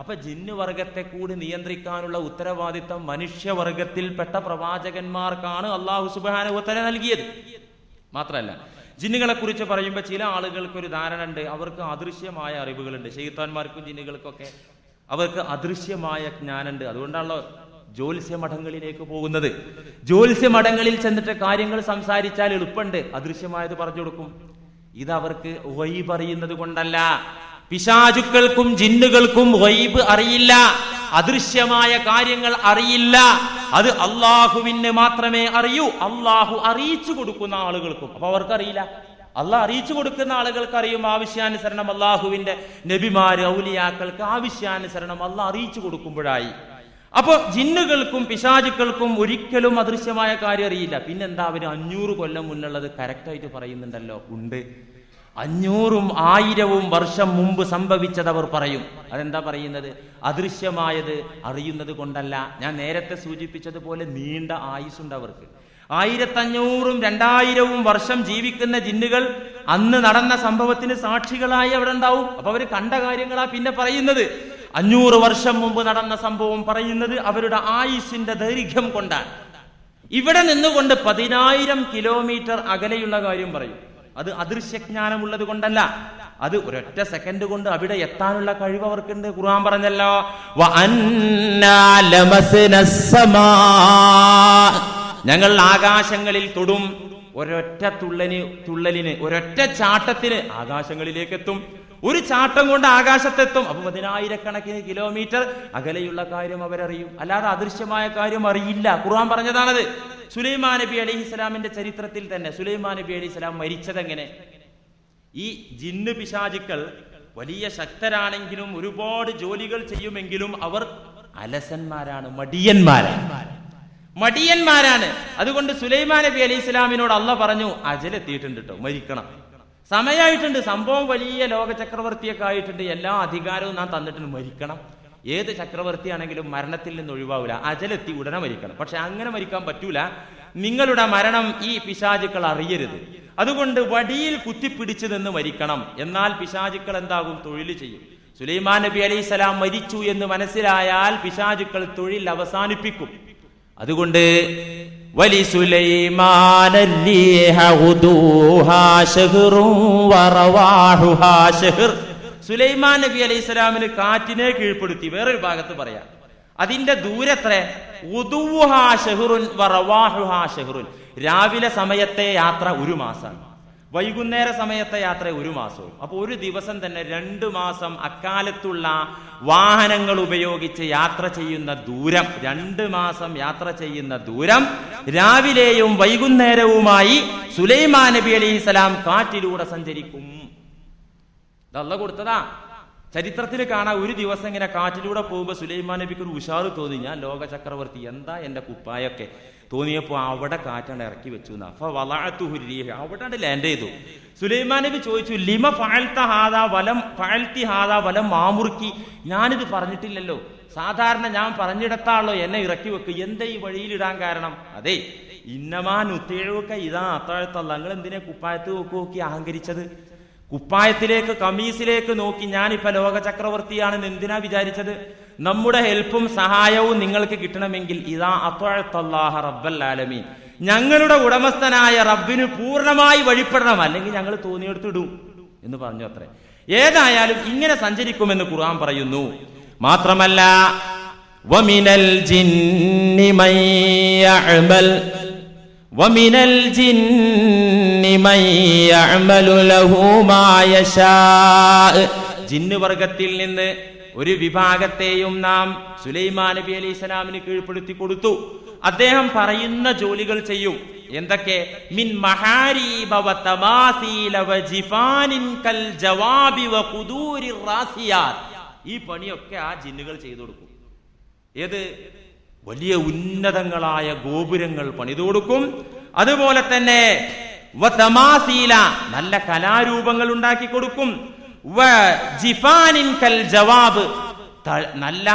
അപ്പൊ ജിന്ന് വർഗത്തെ കൂടി നിയന്ത്രിക്കാനുള്ള ഉത്തരവാദിത്തം മനുഷ്യവർഗത്തിൽപ്പെട്ട പ്രവാചകന്മാർക്കാണ് അള്ളാഹു സുബ്ഹാനഹു വ തആല നൽകിയത്. മാത്രമല്ല, ജിന്നുകളെ കുറിച്ച് പറയുമ്പോൾ ചില ആളുകൾക്ക് ഒരു ധാരണ ഉണ്ട്, അവർക്ക് അദൃശ്യമായ അറിവുകളുണ്ട്. ശൈത്താന്മാർക്കും ജിന്നുകൾക്കൊക്കെ അവർക്ക് അദൃശ്യമായ ജ്ഞാനുണ്ട്. അതുകൊണ്ടാണല്ലോ ജ്യോത്സ്യ മഠങ്ങളിലേക്ക് പോകുന്നത്. ജ്യോത്സ്യ മഠങ്ങളിൽ ചെന്നിട്ട് കാര്യങ്ങൾ സംസാരിച്ചാൽ എളുപ്പമുണ്ട്, അദൃശ്യമായത് പറഞ്ഞു കൊടുക്കും. ഇത് അവർക്ക് ഗൈബ് അറിയുന്നത് കൊണ്ടല്ല. പിശാചുക്കൾക്കും ജിന്നുകൾക്കും ഗൈബ് അറിയില്ല, അദൃശ്യമായ കാര്യങ്ങൾ അറിയില്ല. അത് അള്ളാഹുവിന് മാത്രമേ അറിയൂ. അള്ളാഹു അറിയിച്ചു കൊടുക്കുന്ന ആളുകൾക്കും. അപ്പൊ അവർക്കറിയില്ല. അള്ളാഹ് അറിയിച്ചു കൊടുക്കുന്ന ആളുകൾക്ക് അറിയും. ആവശ്യാനുസരണം അള്ളാഹുവിന്റെ നബിമാര് ഔലിയാക്കൾക്ക് ആവശ്യാനുസരണം അള്ളാഹ് അറിയിച്ചു കൊടുക്കുമ്പോഴായി. അപ്പൊ ജിന്നുകൾക്കും പിശാചുക്കൾക്കും ഒരിക്കലും അദൃശ്യമായ കാര്യം അറിയില്ല. പിന്നെന്താ, അവര് 500 കൊല്ലം മുന്നുള്ളത് കറക്റ്റായിട്ട് പറയുന്നുണ്ടല്ലോ. ഉണ്ട്, 500ഉം 1000ഉം വർഷം മുമ്പ് സംഭവിച്ചത് അവർ പറയും. അതെന്താ പറയുന്നത്? അദൃശ്യമായത് അറിയുന്നത് കൊണ്ടല്ല. ഞാൻ നേരത്തെ സൂചിപ്പിച്ചതുപോലെ നീണ്ട ആയുസ്സുണ്ട് അവർക്ക്. 1500ഉം 2000ഉം വർഷം ജീവിക്കുന്ന ജിന്നുകൾ അന്ന് നടന്ന സംഭവത്തിന് സാക്ഷികളായി അവിടെ ഉണ്ടാവും. അപ്പൊ അവര് കണ്ട കാര്യങ്ങളാ പിന്നെ പറയുന്നത്. 500 വർഷം മുമ്പ് നടന്ന സംഭവം പറയുന്നത് അവരുടെ ആയുസ്സിന്റെ ദൈർഘ്യം കൊണ്ടാണ്. ഇവിടെ നിന്നുകൊണ്ട് 10,000 കിലോമീറ്റർ അകലെയുള്ള കാര്യം പറയും. അത് അദൃശ്യജ്ഞാനമുള്ളത് കൊണ്ടല്ല, അത് ഒരൊറ്റ സെക്കൻഡ് കൊണ്ട് അവിടെ എത്താനുള്ള കഴിവ് അവർക്കുണ്ട്. ഖുർആൻ പറഞ്ഞല്ലോ, ഞങ്ങൾ ആകാശങ്ങളിൽ തൊടും. ഒരൊറ്റ തുള്ളലിന് ഒരൊറ്റ ചാട്ടത്തിന് ആകാശങ്ങളിലേക്ക് എത്തും. ഒരു ചാട്ടം കൊണ്ട് ആകാശത്തെത്തും. അപ്പൊ 10,000 കിലോമീറ്റർ അകലെയുള്ള കാര്യം അവരറിയും. അല്ലാതെ അദൃശ്യമായ കാര്യം അറിയില്ല. ഖുർആൻ പറഞ്ഞതാണത്. സുലൈമാൻ നബി അലൈഹിസ്സലാമിന്റെ ചരിത്രത്തിൽ തന്നെ സുലൈമാൻ നബി അലൈഹിസ്സലാം മരിച്ചതെങ്ങനെ? ഈ ജിന്ന് പിശാചുക്കൾ വലിയ ശക്തരാണെങ്കിലും ഒരുപാട് ജോലികൾ ചെയ്യുമെങ്കിലും അവർ അലസന്മാരാണ്, മടിയന്മാരാണ്. അതുകൊണ്ട് സുലൈമാൻ നബി അലൈഹിസ്സലാമിനോട് അള്ളാഹ് പറഞ്ഞു, അജലെത്തിയിട്ടുണ്ട് കേട്ടോ, മരിക്കണം, സമയമായിട്ടുണ്ട്, സംഭവം വലിയ ലോക ചക്രവർത്തിയൊക്കെ ആയിട്ടുണ്ട്, എല്ലാ അധികാരവും നാം തന്നിട്ടുണ്ട്, മരിക്കണം. ഏത് ചക്രവർത്തിയാണെങ്കിലും മരണത്തിൽ നിന്ന് ഒഴിവാവില്ല. അജലെത്തി ഉടനെ മരിക്കണം. പക്ഷെ അങ്ങനെ മരിക്കാൻ പറ്റൂല. നിങ്ങളുടെ മരണം ഈ പിശാചുക്കൾ അറിയരുത്. അതുകൊണ്ട് വടിയിൽ കുത്തിപ്പിടിച്ചു നിന്ന് മരിക്കണം. എന്നാൽ പിശാചുക്കൾ എന്താകും? തൊഴിൽ ചെയ്യും. സുലൈമാൻ നബി അലൈഹിസ്സലാം മരിച്ചു എന്ന് മനസ്സിലായാൽ പിശാചുക്കൾ തൊഴിൽ അവസാനിപ്പിക്കും. അതുകൊണ്ട് വലി സുലൈമാന റീഹ ഗുദൂഹാ ശഹ്റുൻ വറവാഹുഹാ ശഹ്ർ. സുലൈമാൻ നബി അലൈഹിസ്സലാമിന് കാറ്റിനെ കീഴ്പ്പെടുത്തി. വേറൊരു ഭാഗത്ത് പറയാം, അതിന്റെ ദൂരത്ര ഉദൂഹാ ശഹ്റുൻ വറവാഹുഹാ ശഹ്റുൻ. രാവിലെ സമയത്തെ യാത്ര 1 മാസമാണ്, വൈകുന്നേര സമയത്തെ യാത്ര 1 മാസവും. അപ്പൊ ഒരു ദിവസം തന്നെ 2 മാസം അക്കാലത്തുള്ള വാഹനങ്ങൾ ഉപയോഗിച്ച് യാത്ര ചെയ്യുന്ന ദൂരം, 2 മാസം യാത്ര ചെയ്യുന്ന ദൂരം രാവിലെയും വൈകുന്നേരവുമായി സുലൈമാൻ നബി അലൈഹിസ്സലാം കാറ്റിലൂടെ സഞ്ചരിക്കും. ഇതല്ല കൊടുത്തതാ. ചരിത്രത്തിൽ കാണാം, ഒരു ദിവസം ഇങ്ങനെ കാറ്റിലൂടെ പോകുമ്പോ സുലൈമാൻ നബിക്ക് ഒരു ഉഷാറ് തോന്നി, ഞാൻ ലോക ചക്രവർത്തി, എന്താ എന്റെ കുപ്പായൊക്കെ തോന്നിയപ്പോ അവിടെ കാറ്റാണ്ട് ഇറക്കി വെച്ചു. അവിടെ ലാൻഡ് ചെയ്തു. സുലൈമാൻ നബി ചോദിച്ചു, ലിമ ഫഅൽതി ഹാദാ വലം മാമുർക്കി, ഞാനിത് പറഞ്ഞിട്ടില്ലല്ലോ, സാധാരണ ഞാൻ പറഞ്ഞിടത്താണല്ലോ എന്നെ ഇറക്കി വെക്ക്, എന്താ ഈ വഴിയിലിടാൻ കാരണം? അതെ, ഇന്നമാനുത്തേഴുക ഇതാ അത്താഴത്തല്ല, നിങ്ങൾ എന്തിനാ കുപ്പായത്ത് നോക്കി അഹങ്കരിച്ചത്? കുപ്പായത്തിലേക്ക് കമീസിലേക്ക് നോക്കി ഞാനിപ്പോ ലോക ചക്രവർത്തിയാണെന്ന് എന്തിനാ വിചാരിച്ചത്? നമ്മുടെ ഹെൽപ്പും സഹായവും നിങ്ങൾക്ക് കിട്ടണമെങ്കിൽ ഇതാ അത്വഅത്തല്ലാഹ റബ്ബൽ ആലമീൻ, ഞങ്ങളുടെ ഉടമസ്ഥനായ റബ്ബിന് പൂർണ്ണമായി വഴിപ്പെടണം, അല്ലെങ്കിൽ ഞങ്ങൾ തോന്നിയെടുത്തിടും എന്ന് പറഞ്ഞു അത്രേ. ഏതായാലും ഇങ്ങനെ സഞ്ചരിക്കുമെന്ന് ഖുർആൻ പറയുന്നു. മാത്രമല്ല, വമിനൽ ജിന്നി മൻ യഅമൽ വമിനൽ ജിന്നി മൻ യഅമലു ലഹു മാ യശാ. ജിന്ന് വർഗത്തിൽ നിന്ന് ഒരു വിഭാഗത്തെയും നാം സുലൈമാൻ നബി അലൈഹിസ്സലാമിന് കീഴ്പ്പെടുത്തി കൊടുത്തു. അദ്ദേഹം പറയുന്ന ജോലികൾ ചെയ്യും. എന്തൊക്കെ? മിൻ മഹാരീബ വ തമാസീല വ ജിഫാനിൻ കൽ ജവാബി വ ഖുദൂരി റാസിയാത്ത്. ഈ പണിയൊക്കെ ആ ജിന്നുകൾ ചെയ്തു കൊടുക്കും. ഏത്? വലിയ ഉന്നതങ്ങളായ ഗോപുരങ്ങൾ പണിതു കൊടുക്കും. അതുപോലെ തന്നെ വ തമാസീല, നല്ല കലാരൂപങ്ങൾ ഉണ്ടാക്കി കൊടുക്കും. വ ജിഫാനിൻ കൽ ജവാബ്, നല്ല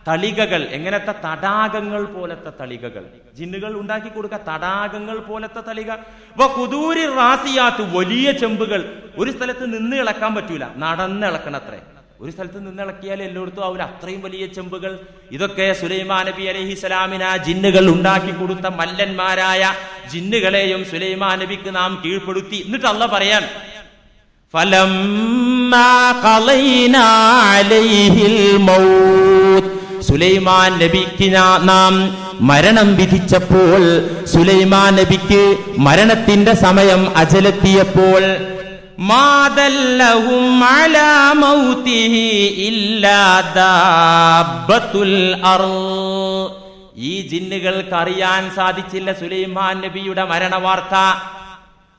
തളികകൾ, എങ്ങനത്തെ? തടാകങ്ങൾ പോലത്തെ തളികകൾ ജിന്നുകൾ ഉണ്ടാക്കി കൊടുക്കുക. തടാകങ്ങൾ പോലത്തെ തളിക. വ ഖുദൂരി റാസിയാത്ത്, വലിയ ചെമ്പുകൾ. ഒരു സ്ഥലത്ത് നിന്ന് ഇളക്കാൻ പറ്റൂല, നടന്ന് ഇളക്കണത്രേ. ഒരു സ്ഥലത്ത് നിന്ന് ഇളക്കിയാൽ എല്ലായിടത്തും ആവില്ല, അത്രയും വലിയ ചെമ്പുകൾ. ഇതൊക്കെ സുലൈമാൻ നബി അലൈഹിസ്സലാമിന് ജിന്നുകൾ ഉണ്ടാക്കി കൊടുത്ത മല്ലന്മാരായ ജിന്നുകളെയും സുലൈമാൻ നബിക്ക് നാം കീഴ്പ്പെടുത്തി. എന്നിട്ട് അല്ലാഹ് പറയാൻ, ഫലമ്മാ ഖളൈനാ അലൈഹിൽ മൗത്ത്, സുലൈമാൻ നബിക്ക് നാം മരണം വിധിച്ചപ്പോൾ, സുലൈമാൻ നബിക്ക് മരണത്തിന്റെ സമയം അജലെത്തിയപ്പോൾ, മാദല്ലഹും അലാ മൗതിഹി ഇല്ലാ ദാബത്തുൽ അർള്, ഈ ജിന്നുകൾക്ക് അറിയാൻ സാധിച്ചില്ല സുലൈമാൻ നബിയുടെ മരണവാർത്ത.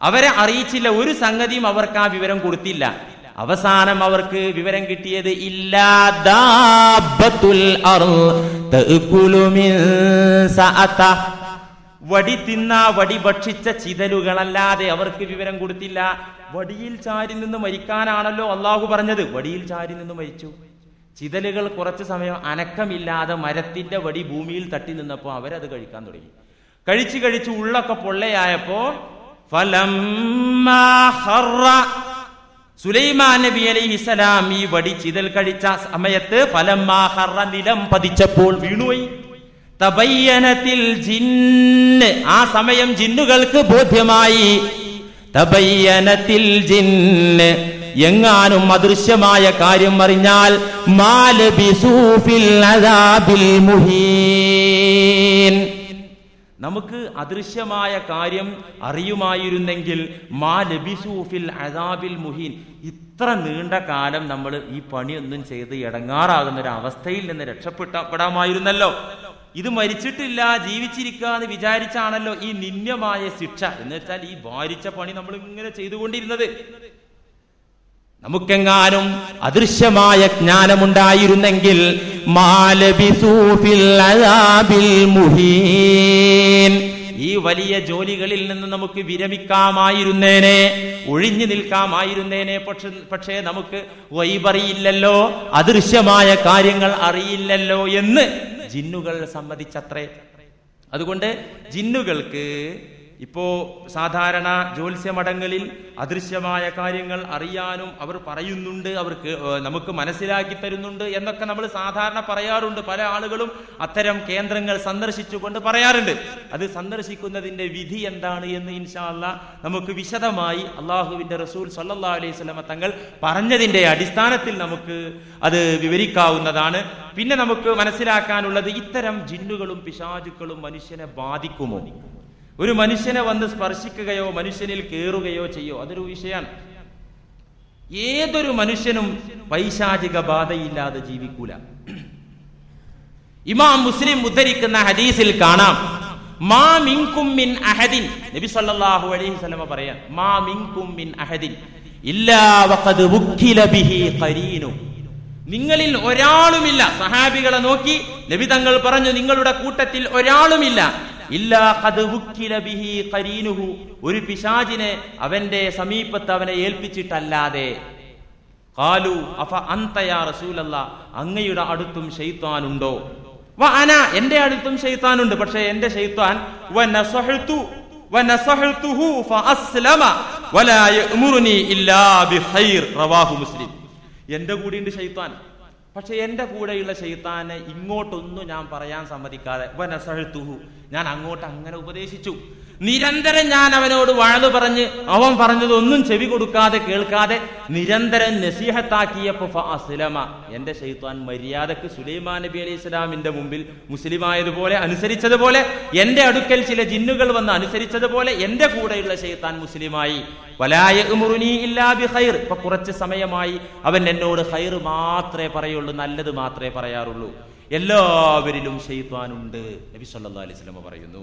അവരെ അറിയിച്ചില്ല, ഒരു സംഗതിയും അവർക്ക് ആ വിവരം കൊടുത്തില്ല. അവസാനം അവർക്ക് വിവരം കിട്ടിയത് ഇല്ലാ ദാബത്തുൽ അർള് തഅകുലു മിൻ സഅത, വടി തിന്ന, വടി ഭക്ഷിച്ച ചിതലുകളല്ലാതെ അവർക്ക് വിവരം കൊടുത്തില്ല. വടിയിൽ ചാരി നിന്ന് മരിക്കാനാണല്ലോ അള്ളാഹു പറഞ്ഞത്. വടിയിൽ ചാരി നിന്ന് മരിച്ചു. ചിതലുകൾ കുറച്ചു സമയം അനക്കമില്ലാതെ മരത്തിന്റെ വടി ഭൂമിയിൽ തട്ടി നിന്നപ്പോ അവരത് കഴിക്കാൻ തുടങ്ങി. കഴിച്ച് ഉള്ളൊക്കെ പൊള്ളയായപ്പോ ഫലമ്മാ ഖറ, സുലൈമാൻ നബി അലൈഹിസ്സലാം ഈ വടി ചിതൽ കഴിച്ച സമയത്ത് ഫലമ്മാ ഖറ, നിലം പതിച്ചപ്പോൾ വീണുപോയി. തബയ്യനത്തിൽ ജിന്ന്, ആ സമയം ജിന്നുകൾക്ക് ബോധ്യമായി. തബയ്യനത്തിൽ ജിന്ന്, എങ്ങാനും അദൃശ്യമായ കാര്യം അറിഞ്ഞാൽ മാലബിസൂ ഫിൽ അദാബിൽ മുഹീൻ, നമുക്ക് അദൃശ്യമായ കാര്യം അറിയുമായിരുന്നെങ്കിൽ മാലബിസൂ ഫിൽ അദാബിൽ മുഹീൻ, ഇത്ര നീണ്ട കാലം നമ്മൾ ഈ പണിയൊന്നും ചെയ്ത് ഇടങ്ങാറാകുന്ന ഒരു അവസ്ഥയിൽ നിന്ന് രക്ഷപ്പെടാമായിരുന്നല്ലോ. ഇത് മരിച്ചിട്ടില്ല, ജീവിച്ചിരിക്കുക എന്ന് വിചാരിച്ചാണല്ലോ ഈ നിന്ദ്യമായ ശിക്ഷ. എന്ന് വെച്ചാൽ ഈ ഭാരിച്ച പണി നമ്മൾ ഇങ്ങനെ ചെയ്തുകൊണ്ടിരുന്നത്. നമുക്കെങ്ങാനും അദൃശ്യമായ ജ്ഞാനമുണ്ടായിരുന്നെങ്കിൽ മാലബിസൂ ഫിൽ അദാബിൽ മുഹീൻ, ഈ വലിയ ജോലികളിൽ നിന്ന് നമുക്ക് വിരമിക്കാമായിരുന്നേനെ, ഒഴിഞ്ഞു നിൽക്കാമായിരുന്നേനെ. പക്ഷേ നമുക്ക് വൈബറിയില്ലല്ലോ, അദൃശ്യമായ കാര്യങ്ങൾ അറിയില്ലല്ലോ എന്ന് ജിന്നുകൾ സമ്മതിച്ചത്രേ. അതുകൊണ്ട് ജിന്നുകൾക്ക് ഇപ്പോ സാധാരണ ജ്യോത്സ്യമഠങ്ങളിൽ അദൃശ്യമായ കാര്യങ്ങൾ അറിയാനും അവർ പറയുന്നുണ്ട്, അവർക്ക് നമുക്ക് മനസ്സിലാക്കി തരുന്നുണ്ട് എന്നൊക്കെ നമ്മൾ സാധാരണ പറയാറുണ്ട്. പല ആളുകളും അത്തരം കേന്ദ്രങ്ങൾ സന്ദർശിച്ചുകൊണ്ട് പറയാറുണ്ട്. അത് സന്ദർശിക്കുന്നതിന്റെ വിധി എന്താണ് എന്ന് ഇൻഷാ അല്ലാഹ് നമുക്ക് വിശദമായി അള്ളാഹുവിന്റെ റസൂൽ സല്ലല്ലാഹു അലൈഹി വസല്ലമ തങ്ങൾ പറഞ്ഞതിന്റെ അടിസ്ഥാനത്തിൽ നമുക്ക് അത് വിവരിക്കാവുന്നതാണ്. പിന്നെ നമുക്ക് മനസ്സിലാക്കാനുള്ളത്, ഇത്തരം ജിന്നുകളും പിശാചുക്കളും മനുഷ്യനെ ബാധിക്കുമോ? ഒരു മനുഷ്യനെ വന്ന് സ്പർശിക്കുകയോ മനുഷ്യനിൽ കയറുകയോ ചെയ്യോ, അതൊരു വിഷയമാണ്. ഏതൊരു മനുഷ്യനും പൈശാചിക ബാധയില്ലാതെ ജീവിക്കൂല. ഇമാം മുസ്ലിം ഉദ്ധരിക്കുന്ന ഹദീസിൽ കാണാം, മാ മിൻകും മിൻ അഹദിൻ, നബി സല്ലല്ലാഹു അലൈഹി വസല്ലം പറയാൻ, മാ മിൻകും മിൻ അഹദിൻ ഇല്ലാ വഖദ് വുക്കില ബിഹി ഖരീനു, നിങ്ങളിൽ ഒരാളുമില്ല. സഹാബികളെ നോക്കി നബി തങ്ങൾ പറഞ്ഞു, നിങ്ങളുടെ കൂട്ടത്തിൽ ഒരാളുമില്ല. ഇല്ലാ ഖദ് വുക്കില ബിഹി ഖരീനുഹു, ഒരു പിശാചിനെ അവന്റെ സമീപത്ത് അവനെ ഏൽപ്പിച്ചിട്ടല്ലാതെ. ഖാലു അഫ അൻത യാ റസൂലല്ലാഹ്, അങ്ങയുടെ അടുത്തും ശൈത്താനുണ്ടോ? വ അന, എന്റെ അടുത്തും ശൈത്താനുണ്ട്. പക്ഷേ എന്റെ ശൈത്താൻ വനസഹ്തുഹു ഫഅസ്ലമ വലാ യഅ്മുറുനി ഇല്ലാ ബിഖൈർ, റവാഹു മുസ്ലിം. എന്റെ കൂടെയുണ്ട് ശൈത്താൻ, പക്ഷെ എന്റെ കൂടെയുള്ള ശൈത്താനെ ഇങ്ങോട്ടൊന്നും ഞാൻ പറയാൻ സമ്മതിക്കാതെ വനസഹ്തുഹു, ഞാൻ അങ്ങോട്ട് അങ്ങനെ ഉപദേശിച്ചു. നിരന്തരം ഞാൻ അവനോട് വഴല് പറഞ്ഞ് അവൻ പറഞ്ഞതൊന്നും ചെവി കൊടുക്കാതെ കേൾക്കാതെ നിരന്തരം നസീഹത്താക്കിയപ്പോ ഫഅസ്ലമ, എന്റെ ശൈത്താൻ മര്യാദക്ക് സുലൈമാൻ നബി അലൈഹി സ്വലാമിന്റെ മുമ്പിൽ മുസ്ലിമായതുപോലെ അനുസരിച്ചതുപോലെ, എന്റെ അടുക്കൽ ചില ജിന്നുകൾ വന്ന് അനുസരിച്ചതുപോലെ എന്റെ കൂടെയുള്ള ശൈത്താൻ മുസ്ലിമായി. വലാ യഅ്മുറുനി ഇല്ലാ ബിഖൈർ, ഇപ്പൊ കുറച്ച് സമയമായി അവൻ എന്നോട് ഖൈർ മാത്രമേ പറയുള്ളൂ, നല്ലത് മാത്രമേ പറയാറുള്ളൂ. എല്ലാവരിലും ശൈത്വാനുണ്ട്. നബി സല്ലല്ലാഹു അലൈഹി വസല്ലം പറയുന്നു.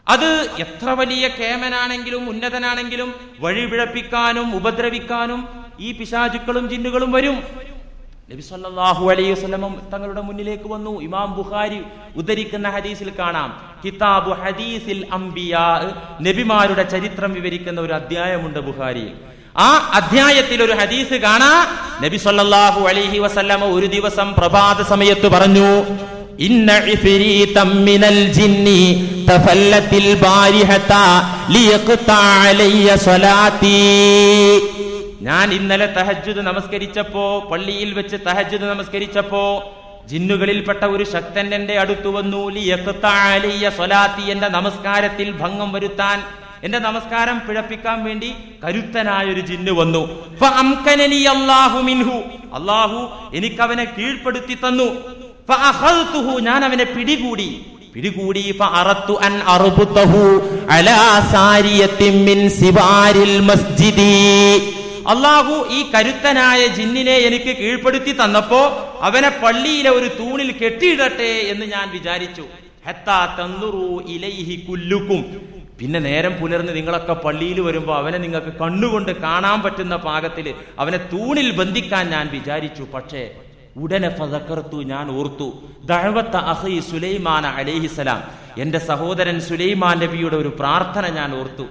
അത് എത്ര വലിയ കേമനാണെങ്കിലും ഉന്നതനാണെങ്കിലും വഴിപിഴപ്പിക്കാനും ഉപദ്രവിക്കാനും ഈ പിശാചുക്കളും ജിന്നുകളും വരും. നബി സല്ലല്ലാഹു അലൈഹി വസല്ലം തങ്ങളുടെ മുന്നിലേക്ക് വന്നു. ഇമാം ബുഖാരി ഉദ്ധരിക്കുന്ന ഹദീസിൽ കാണാം, കിതാബു ഹദീസിൽ അംബിയാ, നബിമാരുടെ ചരിത്രം വിവരിക്കുന്ന ഒരു അധ്യായമുണ്ട് ബുഖാരിയിൽ. ആ അധ്യായത്തിൽ ഒരു ഹദീസ് കാണാം. നബി സല്ലല്ലാഹു അലൈഹി വസല്ലം ഒരു ദിവസം പ്രഭാത സമയത്ത് പറഞ്ഞു, ഇന്ന ഇഫ്രീതം മിനൽ ജിന്നി തഫല്ലത്തിൽ ബാരിഹത ലിയഖ്താ അലയ്യ സ്വലാത്തി. ഞാൻ ഇന്നലെ തഹജ്ജുദ് നമസ്കരിച്ചപ്പോ, പള്ളിയിൽ വെച്ച് തഹജ്ജുദ് നമസ്കരിച്ചപ്പോ ജിന്നുകളിൽപ്പെട്ട ഒരു ശക്തൻ എന്റെ അടുത്തു വന്നു. ലിയഖ്താ അലയ്യ സ്വലാത്തി, എന്റെ നമസ്കാരത്തിൽ ഭംഗം വരുത്താൻ, എന്റെ നമസ്കാരം പിഴപ്പിക്കാൻ വേണ്ടി കരുത്തനായൊരു ജിന്ന് വന്നു. ഫഅംകനനി അല്ലാഹു മിൻഹു, അല്ലാഹു എനിക്ക് അവനെ കീഴ്പ്പെടുത്തി തന്നു. ഫഅഖൽതുഹു, ഞാൻ അവനെ പിടികൂടി. ഫഅറത്തു അൻ അർബുതഹു അലാ സാരിയത്തിൻ മിൻ സിവാരിൽ മസ്ജിദി. അല്ലാഹു ഈ കരുത്തനായ ജിന്നിനെ എനിക്ക് കീഴ്പ്പെടുത്തി തന്നപ്പോ അവനെ പള്ളിയിലെ ഒരു തൂണിൽ കെട്ടിയിടട്ടെ എന്ന് ഞാൻ വിചാരിച്ചു. ഹത്താ തൻദുറു ഇലൈഹി കുല്ലുക്കും, പിന്നെ നേരം പുലർന്ന് നിങ്ങളൊക്കെ പള്ളിയിൽ വരുമ്പോ അവനെ നിങ്ങൾക്ക് കണ്ണുകൊണ്ട് കാണാൻ പറ്റുന്ന പാകത്തിൽ അവനെ തൂണിൽ ബന്ധിക്കാൻ ഞാൻ വിചാരിച്ചു. പക്ഷേ ഉടനെ ഫദക്കർത്തു, ഞാൻ ഓർത്തു, ദഅവത അഖി സുലൈമാൻ അലൈഹിസ്സലാം, എന്റെ സഹോദരൻ സുലൈമാൻ നബിയുടെ ഒരു പ്രാർത്ഥന ഞാൻ ഓർത്തു.